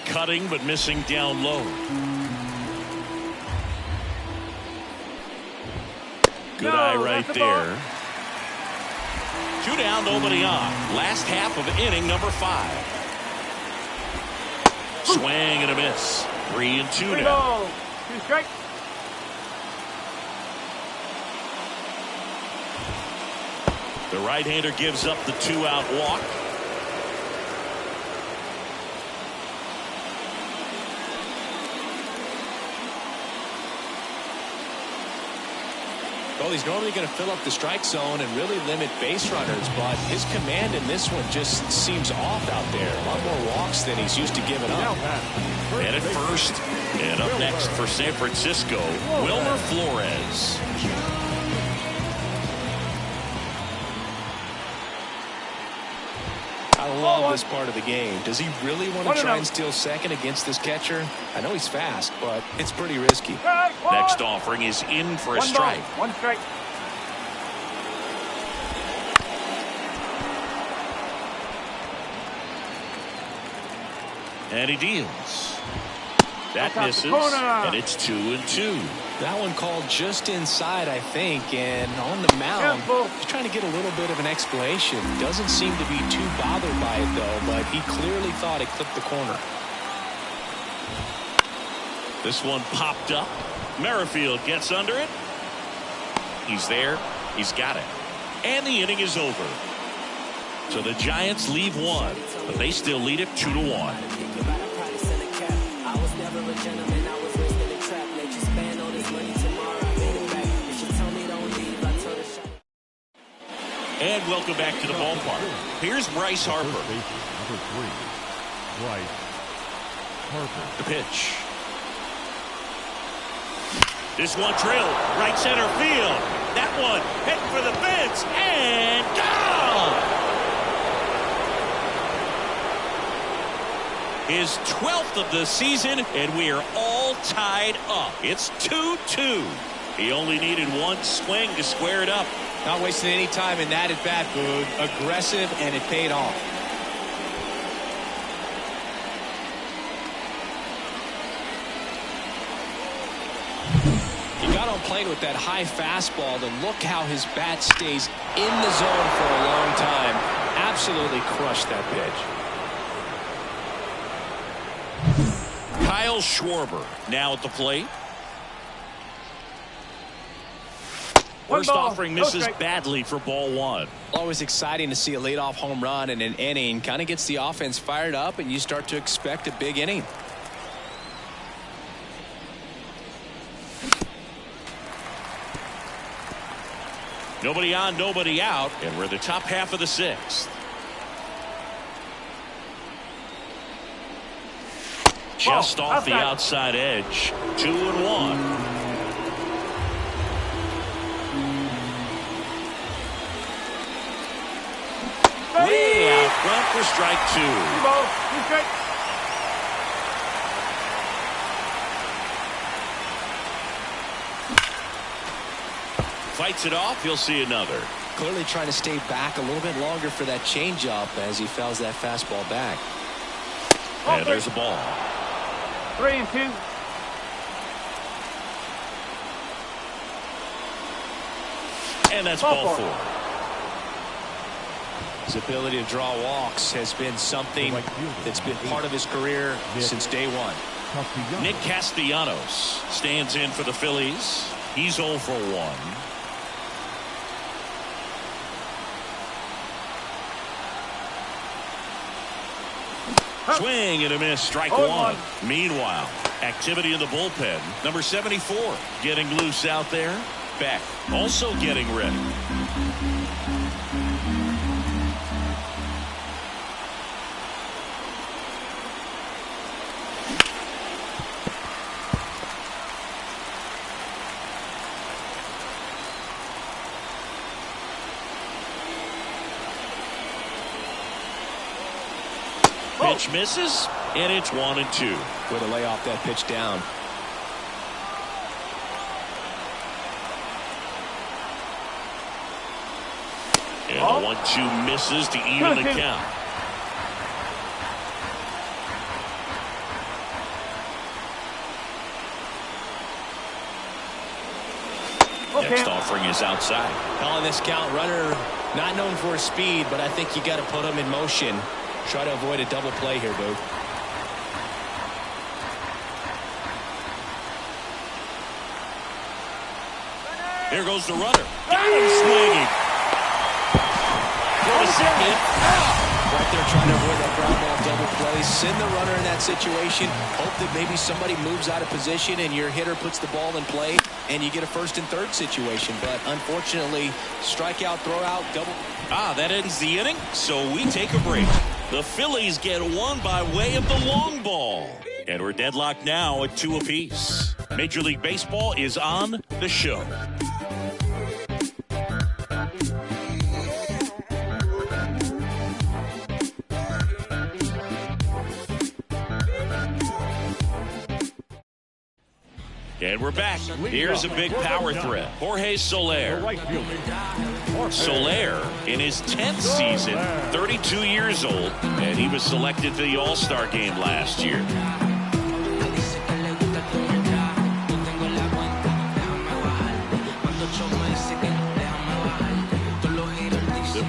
S1: cutting but missing down low. Good eye right there. Two down, nobody on. Last half of inning number 5. Swing and a miss. 3-2 now.
S5: 2 strikes.
S1: The right-hander gives up the 2-out walk.
S2: Well, he's normally going to fill up the strike zone and really limit base runners, but his command in this one just seems off out there. A lot more walks than he's used to giving up.
S1: And at first, and up next for San Francisco, Wilmer Flores.
S2: I love this part of the game. Does he really want to try and steal second against this catcher? I know he's fast, but it's pretty risky.
S1: Next offering is in for a strike.
S5: One strike.
S1: And he deals. That misses, and it's 2-2.
S2: That one called just inside, I think, and on the mound, he's trying to get a little bit of an explanation. Doesn't seem to be too bothered by it, though, but he clearly thought it clipped the corner.
S1: This one popped up. Merrifield gets under it. He's there. He's got it. And the inning is over. So the Giants leave one, but they still lead it 2-1. And welcome back to the ballpark. Here's Bryce Harper.
S3: Number 3, Bryce Harper.
S1: The pitch. This one drilled right center field. That one heading for the fence and gone. His 12th of the season, and we are all tied up. It's 2-2. He only needed one swing to square it up.
S2: Not wasting any time in that at-bat, Boog. Aggressive, and it paid off. He got on plane with that high fastball, and look how his bat stays in the zone for a long time. Absolutely crushed that pitch.
S1: Kyle Schwarber now at the plate. First offering misses badly for ball one.
S2: Always exciting to see a leadoff home run in an inning. Kind of gets the offense fired up, and you start to expect a big inning.
S1: Nobody on, nobody out, and we're the top half of the 6th. Just off the outside edge. 2-1. Way out front for strike 2. Fights it off. He'll see another.
S2: Clearly trying to stay back a little bit longer for that changeup as he fouls that fastball back.
S1: And there's a ball.
S5: 3-2.
S1: And that's ball 4.
S2: His ability to draw walks has been something that's been part of his career since day one.
S1: Nick Castellanos stands in for the Phillies. He's 0 for 1. Swing and a miss, strike 1. Meanwhile, activity in the bullpen. Number 74 getting loose out there. Beck also getting ready. Pitch misses, and it's 1-2.
S2: Way to lay off that pitch down.
S1: And the 1-2 misses to even the count. Next offering is outside.
S2: Calling this count, runner not known for his speed, but I think you got to put him in motion. Try to avoid a double play here, Boo.
S1: Here goes the runner. Got him swinging. For the second.
S2: Right there trying to avoid that ground ball double play. Send the runner in that situation. Hope that maybe somebody moves out of position and your hitter puts the ball in play and you get a first and third situation. But unfortunately, strikeout, throw out, double.
S1: That ends the inning, so we take a break. The Phillies get one by way of the long ball. And we're deadlocked now at 2 apiece. Major League Baseball is on the show. And we're back. Here's a big power threat. Jorge Soler. Soler in his 10th season, 32 years old, and he was selected to the All-Star game last year.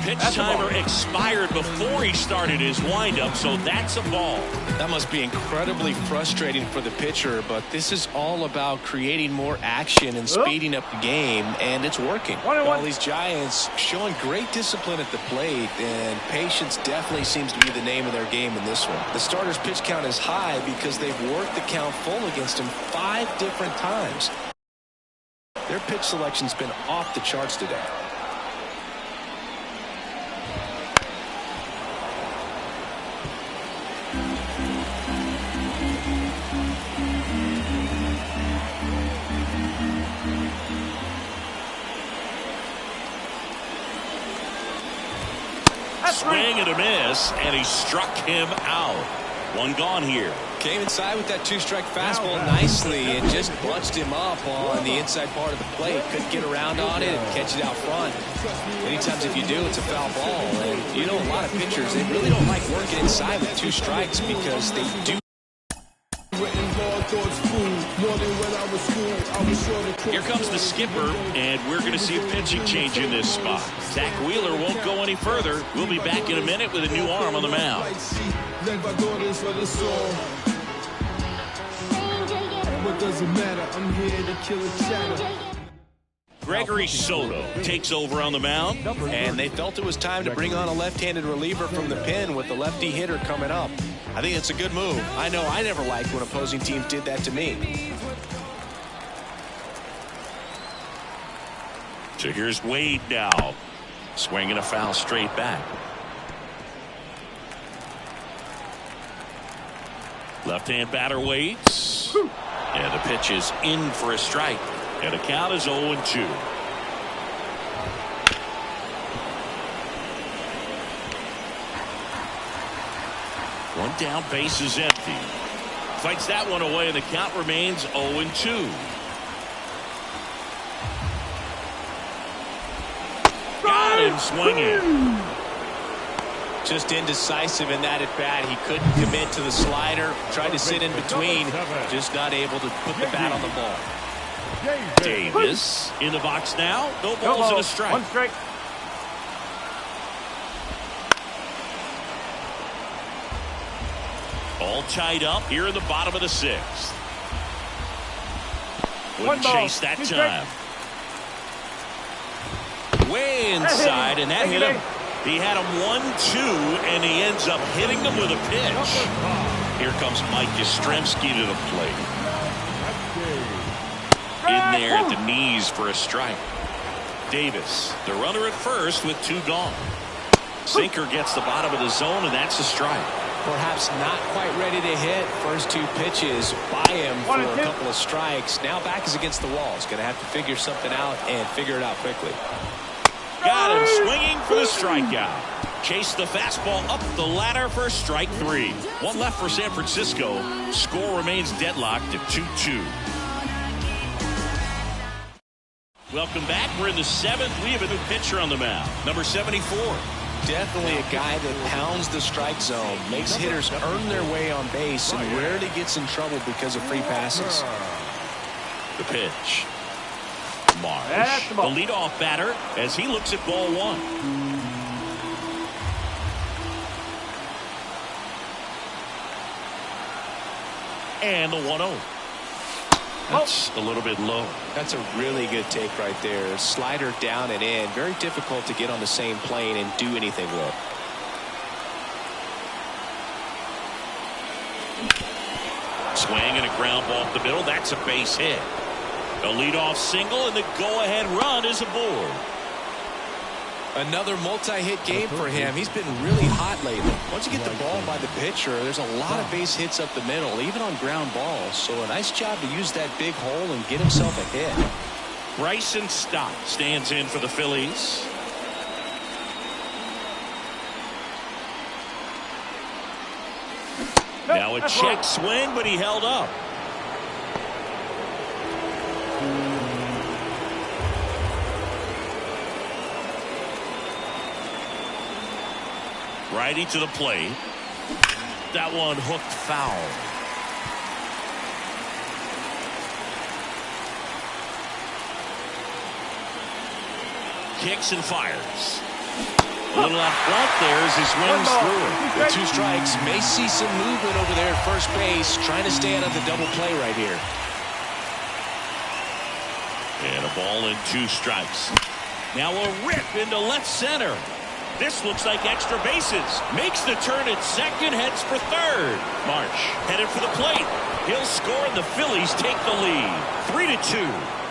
S1: Pitch timer expired before he started his windup, so that's a ball.
S2: That must be incredibly frustrating for the pitcher, but this is all about creating more action and speeding up the game, and it's working. All these Giants showing great discipline at the plate, and patience definitely seems to be the name of their game in this one. The starter's pitch count is high because they've worked the count full against him 5 different times. Their pitch selection's been off the charts today.
S1: Swing and a miss, and he struck him out. 1 gone here.
S2: Came inside with that 2-strike fastball nicely and just bunched him up on the inside part of the plate. Couldn't get around on it and catch it out front. Many times if you do, it's a foul ball. And you know, a lot of pitchers, they really don't like working inside with 2 strikes because they do.
S1: Here comes the skipper, and we're going to see a pitching change in this spot. Zach Wheeler won't go any further. We'll be back in a minute with a new arm on the mound.
S6: What does it matter? I'm here to kill a chatter.
S1: Gregory Soto takes over on the mound.
S2: And they felt it was time to bring on a left-handed reliever from the pen with the lefty hitter coming up. I think it's a good move. I know I never liked when opposing teams did that to me.
S1: So here's Wade now. Swinging a foul straight back. Left-hand batter waits. And the pitch is in for a strike. And the count is 0-2. One down, base is empty. Fights that one away, and the count remains 0-2. Got him swinging.
S2: Just indecisive in that at bat. He couldn't commit to the slider. Tried to sit in between. Just not able to put the bat on the ball.
S1: Davis in the box now. No balls and a strike.
S5: 1 strike.
S1: All tied up here in the bottom of the 6th. Wouldn't chase that time. Way inside, and that hit him. He had him 1-2, and he ends up hitting him with a pitch. Here comes Mike Yastrzemski to the plate. In there at the knees for a strike. Davis, the runner at first with 2 gone. Sinker gets the bottom of the zone, and that's a strike.
S2: Perhaps not quite ready to hit. First 2 pitches by him for a couple of strikes. Now back is against the wall. He's going to have to figure something out and figure it out quickly.
S1: Got him swinging for the strikeout. Chase the fastball up the ladder for strike 3. 1 left for San Francisco. Score remains deadlocked at 2-2. Welcome back. We're in the 7th. We have a new pitcher on the mound. Number 74.
S2: Definitely a guy that pounds the strike zone, makes hitters earn their way on base, and rarely gets in trouble because of free passes.
S1: The pitch. Marsh, the leadoff batter, as he looks at ball 1. And the 1-0. That's a little bit low.
S2: That's a really good take right there. Slider down and in. Very difficult to get on the same plane and do anything with.
S1: Swing and a ground ball up the middle. That's a base hit. A leadoff single, and the go-ahead run is aboard.
S2: Another multi-hit game for him. He's been really hot lately. Once you get the ball by the pitcher, there's a lot of base hits up the middle, even on ground balls. So a nice job to use that big hole and get himself a hit.
S1: Bryson Stott stands in for the Phillies. Now a check swing, but he held up. Righty to the plate. That one hooked foul. Kicks and fires. A little out front there as he swings through it.
S2: With 2 strikes, may see some movement over there at first base, trying to stay out of the double play right here.
S1: And a ball and 2 strikes. Now a rip into left center. This looks like extra bases. Makes the turn at second, heads for third. Marsh headed for the plate. He'll score and the Phillies take the lead. 3-2.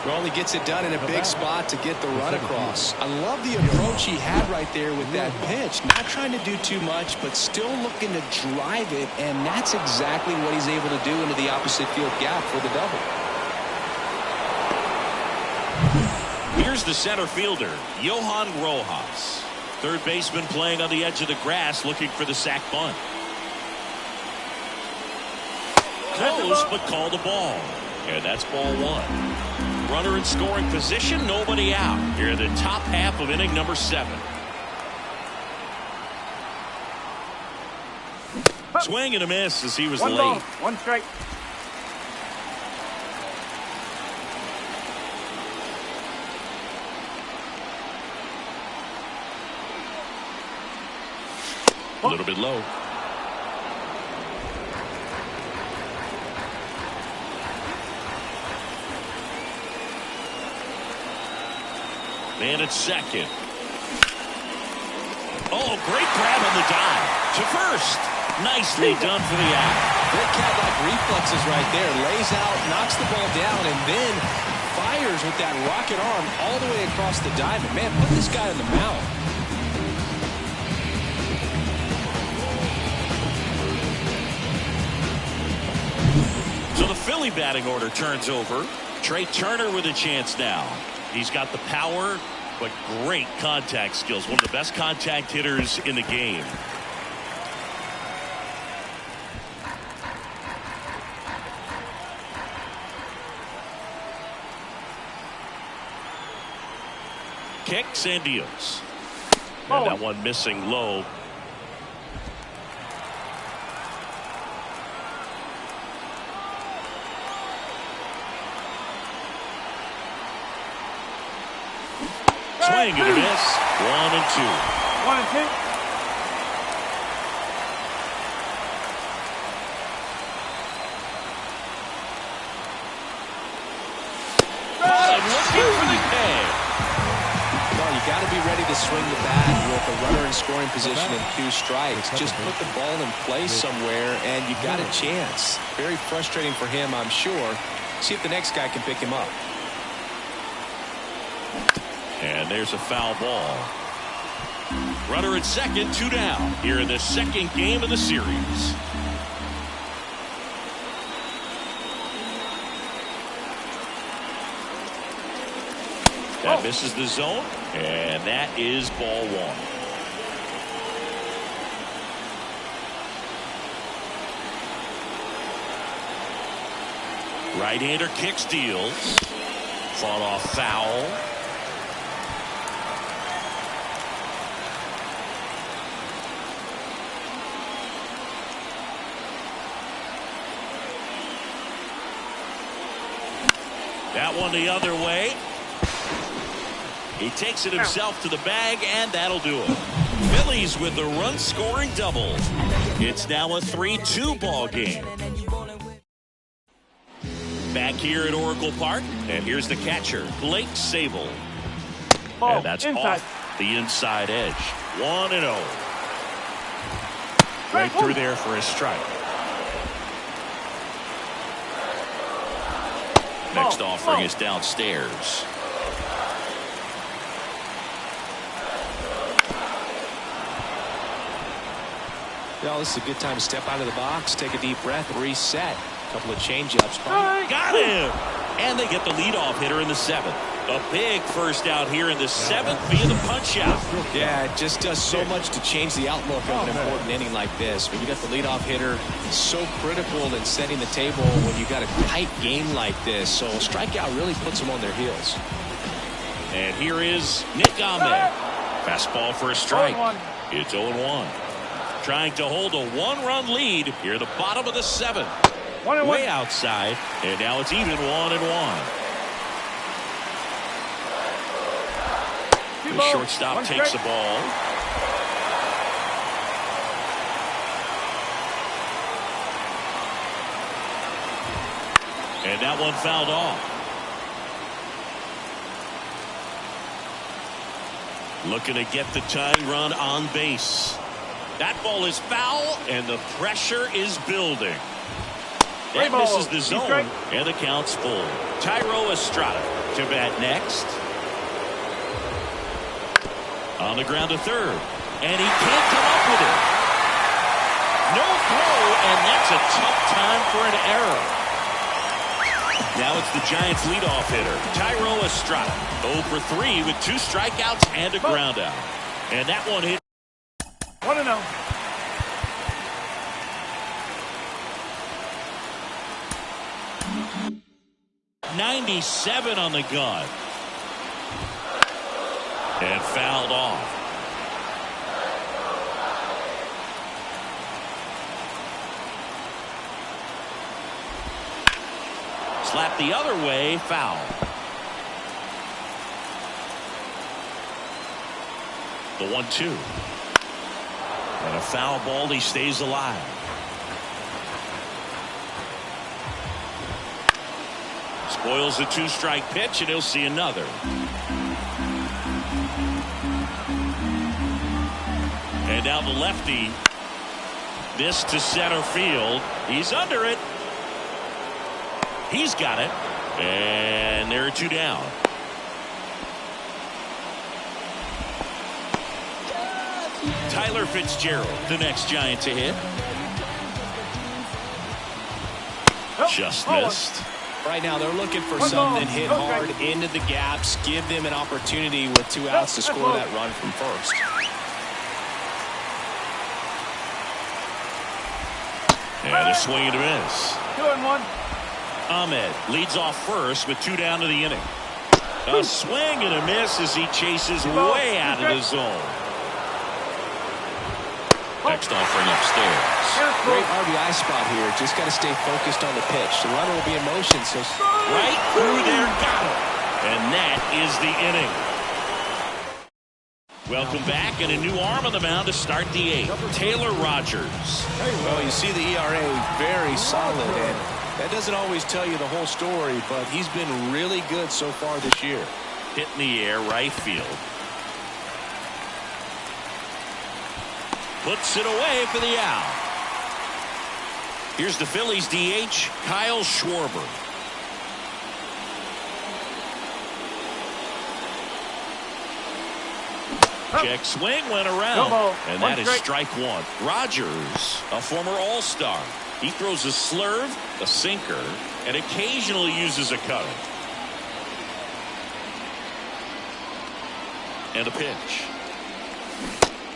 S2: Raleigh gets it done in a big spot to get the run across. I love the approach he had right there with that pitch. Not trying to do too much, but still looking to drive it, and that's exactly what he's able to do into the opposite field gap for the double.
S1: Here's the center fielder, Johan Rojas. Third baseman playing on the edge of the grass, looking for the sac bunt. Close, but called the ball. And that's ball 1. Runner in scoring position, nobody out. Here in the top half of inning number 7. Swing and a miss as he was late.
S5: 1 ball, 1 strike.
S1: A little bit low. Man at second. Oh, great grab on the dive. To first. Nicely done for the out.
S2: Great cat-like reflexes right there. Lays out, knocks the ball down, and then fires with that rocket arm all the way across the diamond. Man, put this guy in the mount.
S1: So the Philly batting order turns over. Trey Turner with a chance now. He's got the power, but great contact skills. One of the best contact hitters in the game. Kicks and deals. And that one missing low. Swing and a miss. 1 and 2.
S5: 1 and 2.
S1: Looking for the K.
S2: Well, you got to be ready to swing the bat with a runner in scoring position and 2 strikes. Just put the ball in place somewhere, and you got a chance. Very frustrating for him, I'm sure. See if the next guy can pick him up.
S1: And there's a foul ball. Runner at second, 2 down. Here in the second game of the series. That misses the zone, and that is ball 1. Right-hander kicks, deals. Fought off foul. That one the other way. He takes it himself to the bag, and that'll do it. Phillies with the run-scoring double. It's now a 3-2 ball game. Back here at Oracle Park, and here's the catcher, Blake Sabol. And that's off the inside edge. 1-0. Right through there for a strike. Next offering is downstairs.
S2: Well, this is a good time to step out of the box, take a deep breath, reset. A couple of changeups.
S1: Got him! And they get the leadoff hitter in the 7th. A big first out here in the 7th via the punch-out.
S2: Yeah, it just does so much to change the outlook of an important inning like this. When you got the leadoff hitter, so critical in setting the table when you got a tight game like this. So a strikeout really puts them on their heels.
S1: And here is Nick Ahmed. Fastball for a strike. It's 0-1. trying to hold a one-run lead here at the bottom of the 7th. Way outside, and now it's even 1-1. The shortstop takes the ball. And that one fouled off. Looking to get the tying run on base. That ball is foul, and the pressure is building. That misses the zone, and the count's full. Thairo Estrada to bat next. On the ground to third, and he can't come up with it. No throw, and that's a tough time for an error. Now it's the Giants' leadoff hitter, Thairo Estrada. 0 for 3 with 2 strikeouts and a ground out. And that one hit.
S5: 1-0.
S1: .97 on the gun. And fouled off. Slap the other way, foul. The 1-2. And a foul ball, he stays alive. Spoils a 2-strike pitch, and he'll see another. And down the lefty. This to center field. He's under it. He's got it. And there are 2 down. Tyler Fitzgerald, the next Giant to hit. Just missed.
S2: Right now they're looking for something hit hard into the gaps, give them an opportunity with 2 outs to score that run from first.
S1: And a swing and a miss.
S5: 2-1.
S1: Ahmed leads off first with 2 down to the inning. A swing and a miss as he chases way out of the zone. Next offering upstairs.
S2: Great RBI spot here. Just got to stay focused on the pitch. The runner will be in motion. So
S1: right through there, got him. And that is the inning. Welcome back, and a new arm on the mound to start the 8th. Taylor Rogers.
S2: Well, you see the ERA very solid, and that doesn't always tell you the whole story, but he's been really good so far this year.
S1: Hit in the air, right field. Puts it away for the out. Here's the Phillies DH, Kyle Schwarber. Check swing went around, and that is strike 1. Rogers, a former All-Star. He throws a slurve, a sinker, and occasionally uses a cutter. And a pitch.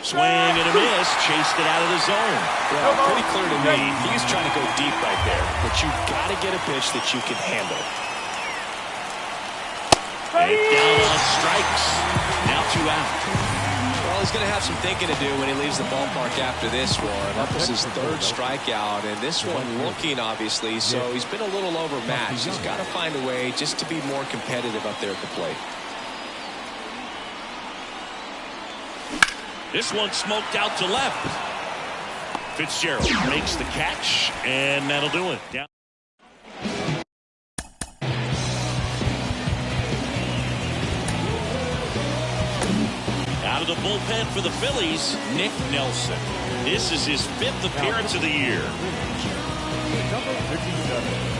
S1: Swing and a miss, chased it out of the zone.
S2: Well, pretty clear to me, he's trying to go deep right there, but you've got to get a pitch that you can handle.
S1: And down on strikes. Now 2 out.
S2: Well, he's going to have some thinking to do when he leaves the ballpark after this one. That was his 3rd strikeout, and this one looking, obviously, so he's been a little overmatched. He's got to find a way just to be more competitive up there at the plate.
S1: This one smoked out to left. Fitzgerald makes the catch, and that'll do it. Down. Out of the bullpen for the Phillies, Nick Nelson. This is his 5th appearance of the year.
S3: Number 57,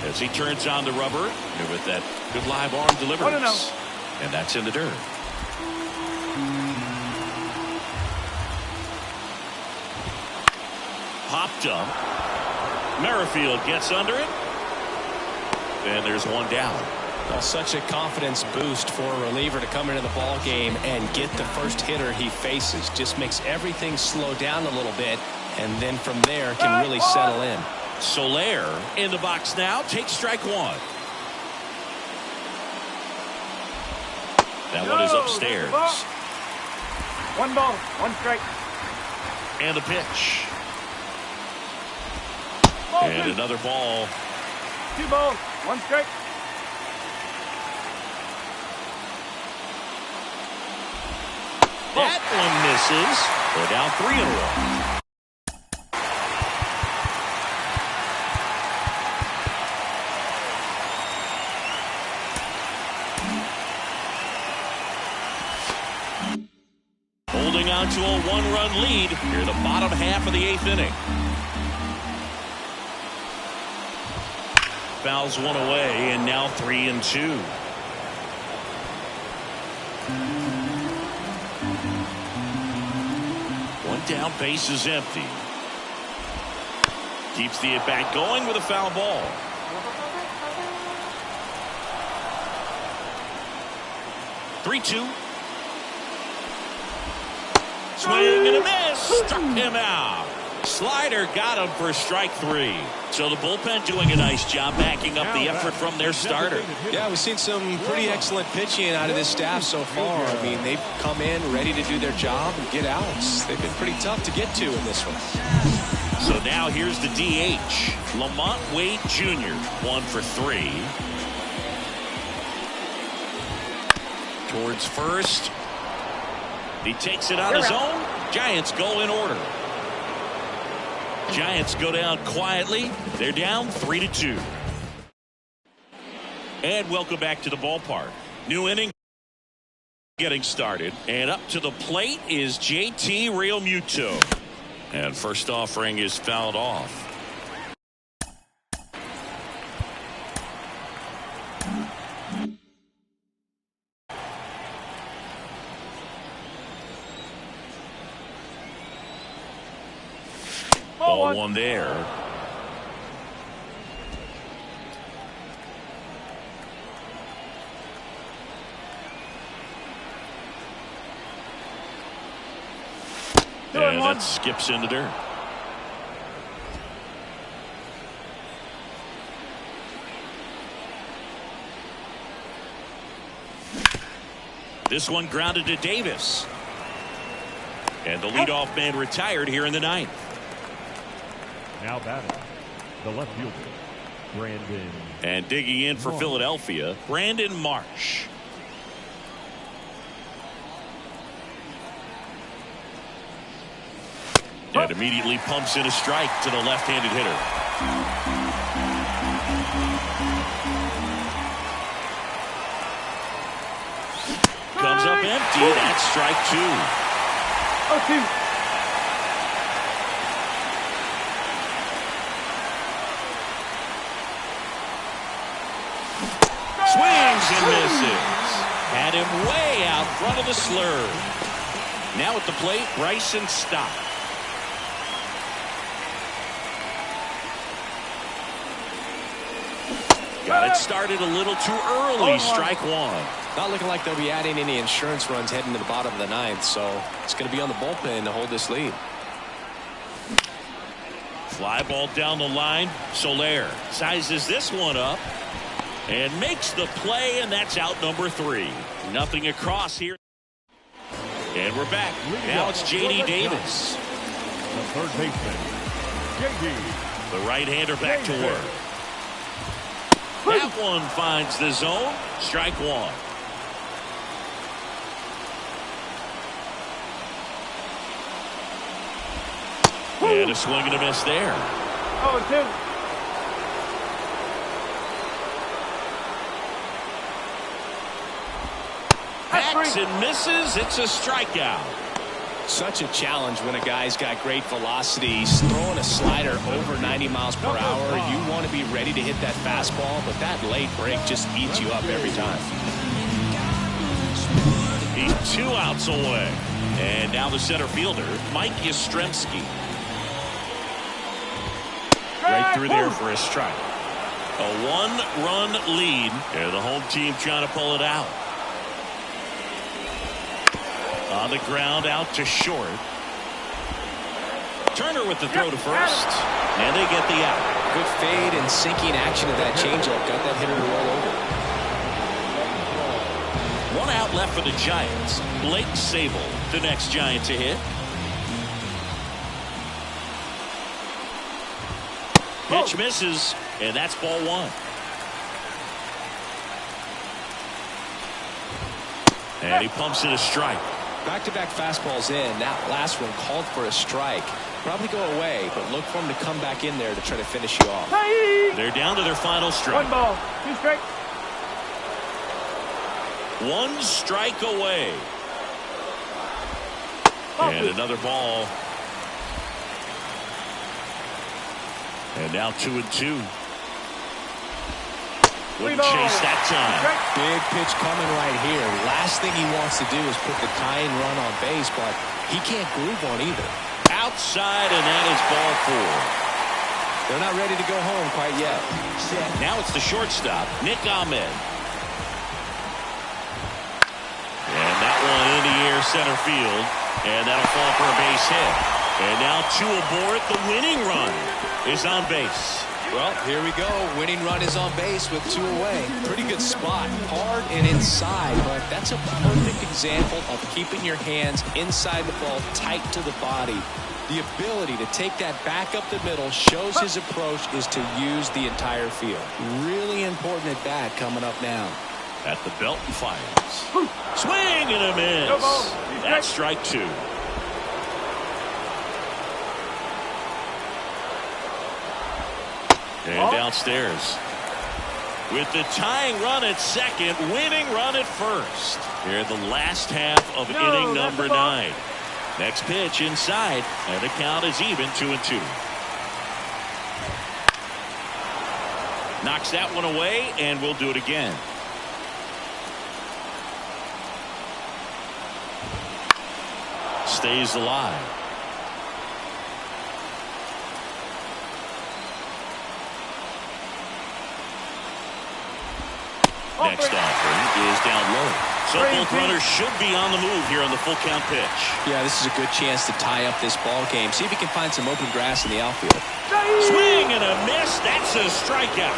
S1: As he turns on the rubber with that good live arm deliverance. And that's in the dirt. Popped up. Merrifield gets under it. And there's 1 down.
S2: Well, such a confidence boost for a reliever to come into the ball game and get the first hitter he faces. Just makes everything slow down a little bit, and then from there can really settle in.
S1: Soler in the box now, takes strike 1. That one is upstairs.
S5: One ball, one strike.
S1: And the pitch.
S5: Ball
S1: And
S5: two.
S1: another ball.
S5: 2 balls, 1 strike.
S1: That one misses. They're down 3-1. Holding on to a 1-run lead here, the bottom half of the 8th inning. Fouls one away, and now 3-2. One down, base is empty. Keeps the at-bat going with a foul ball. Three-two. Swing and a miss. Struck him out. Slider got him for strike 3. So the bullpen doing a nice job backing up the effort from their starter.
S2: Yeah, we've seen some pretty excellent pitching out of this staff so far. I mean, they've come in ready to do their job and get outs. They've been pretty tough to get to in this one.
S1: So now here's the DH. Lamont Wade Jr. 1 for 3. Towards first. He takes it on his own. Giants go in order. Giants go down quietly. They're down 3-2. And welcome back to the ballpark. New inning getting started. And up to the plate is JT Realmuto. And first offering is fouled off. Ball one there. And that skips into dirt. This one grounded to Davis. And the leadoff man retired here in the 9th.
S3: Now batting, the left fielder, Brandon.
S1: And digging in for Philadelphia, Brandon Marsh. And immediately pumps in a strike to the left-handed hitter. Comes up empty. That's strike 2.
S5: 0-2.
S1: Swings and misses. Had him way out front of the slurve. Now at the plate, Bryson Stott. Got it started a little too early. Strike 1.
S2: Not looking like they'll be adding any insurance runs heading to the bottom of the 9th, so it's going to be on the bullpen to hold this lead.
S1: Fly ball down the line. Soler sizes this one up and makes the play, and that's out number 3. Nothing across here. And we're back. Now it's J.D. Davis.
S3: The third baseman, J.D.
S1: The right-hander back to work. That one finds the zone. Strike 1. And a swing and a miss there.
S5: 0-2.
S1: Hacks and misses. It's a strikeout.
S2: Such a challenge when a guy's got great velocity. He's throwing a slider over 90 miles per hour. You want to be ready to hit that fastball, but that late break just eats you up every time.
S1: He's 2 outs away. And now the center fielder, Mike Yastrzemski. Right through there for a strike. A 1-run lead. And the home team trying to pull it out. On the ground, out to short. Turner with the throw to first. And they get the out.
S2: Good fade and sinking action of that changeup. Got that hitter to roll over.
S1: One out left for the Giants. Blake Sable, the next Giant to hit. Pitch misses, and that's ball one. And he pumps it a strike.
S2: Back-to-back fastballs in. That last one called for a strike. Probably go away, but look for him to come back in there to try to finish you off.
S1: They're down to their final strike.
S5: 1 ball, 2 strikes.
S1: 1 strike away. And another ball. And now 2-2. Wouldn't chase that time.
S2: Big pitch coming right here. Last thing he wants to do is put the tying run on base, but he can't groove one either.
S1: Outside, and that is ball 4.
S2: They're not ready to go home quite yet.
S1: Now it's the shortstop, Nick Ahmed. And that one in the air center field. And that'll fall for a base hit. And now 2 aboard. The winning run is on base.
S2: Well, here we go. Winning run is on base with 2 away. Pretty good spot. Hard and inside, but that's a perfect example of keeping your hands inside the ball, tight to the body. The ability to take that back up the middle shows his approach is to use the entire field. Really important at bat coming up now.
S1: At the belt and fires. Swing and a miss. That's strike 2. And downstairs. With the tying run at second, winning run at first. Here in the last half of inning number 9. Next pitch inside, and the count is even, 2-2. Knocks that one away, and we'll do it again. Stays alive. Next offering is down low. So both runners should be on the move here on the full count pitch.
S2: Yeah, this is a good chance to tie up this ball game. See if he can find some open grass in the outfield.
S1: Swing and a miss. That's a strikeout.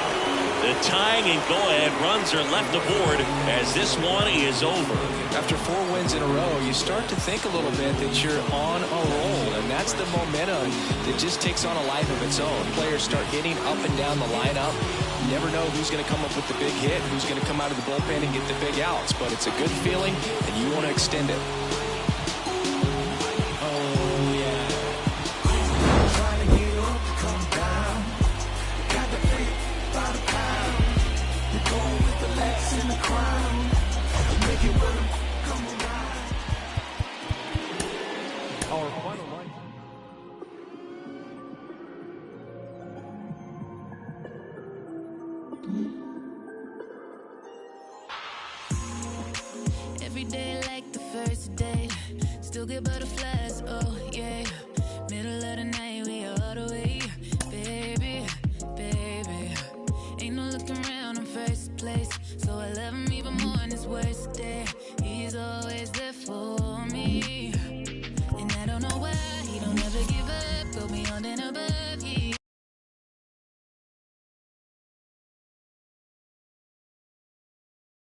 S1: The tying and go-ahead runs are left aboard as this one is over.
S2: After 4 wins in a row, you start to think a little bit that you're on a roll, and that's the momentum that just takes on a life of its own. Players start hitting up and down the lineup. You never know who's going to come up with the big hit, who's going to come out of the bullpen and get the big outs, but it's a good feeling, and you want to extend it.
S3: Our final line.
S8: Every day like the first day, still get butterflies, oh yeah. Middle of the night, we all the way, baby, baby. Ain't no looking around in first place, so I love him even more on his worst day. He's always there for me.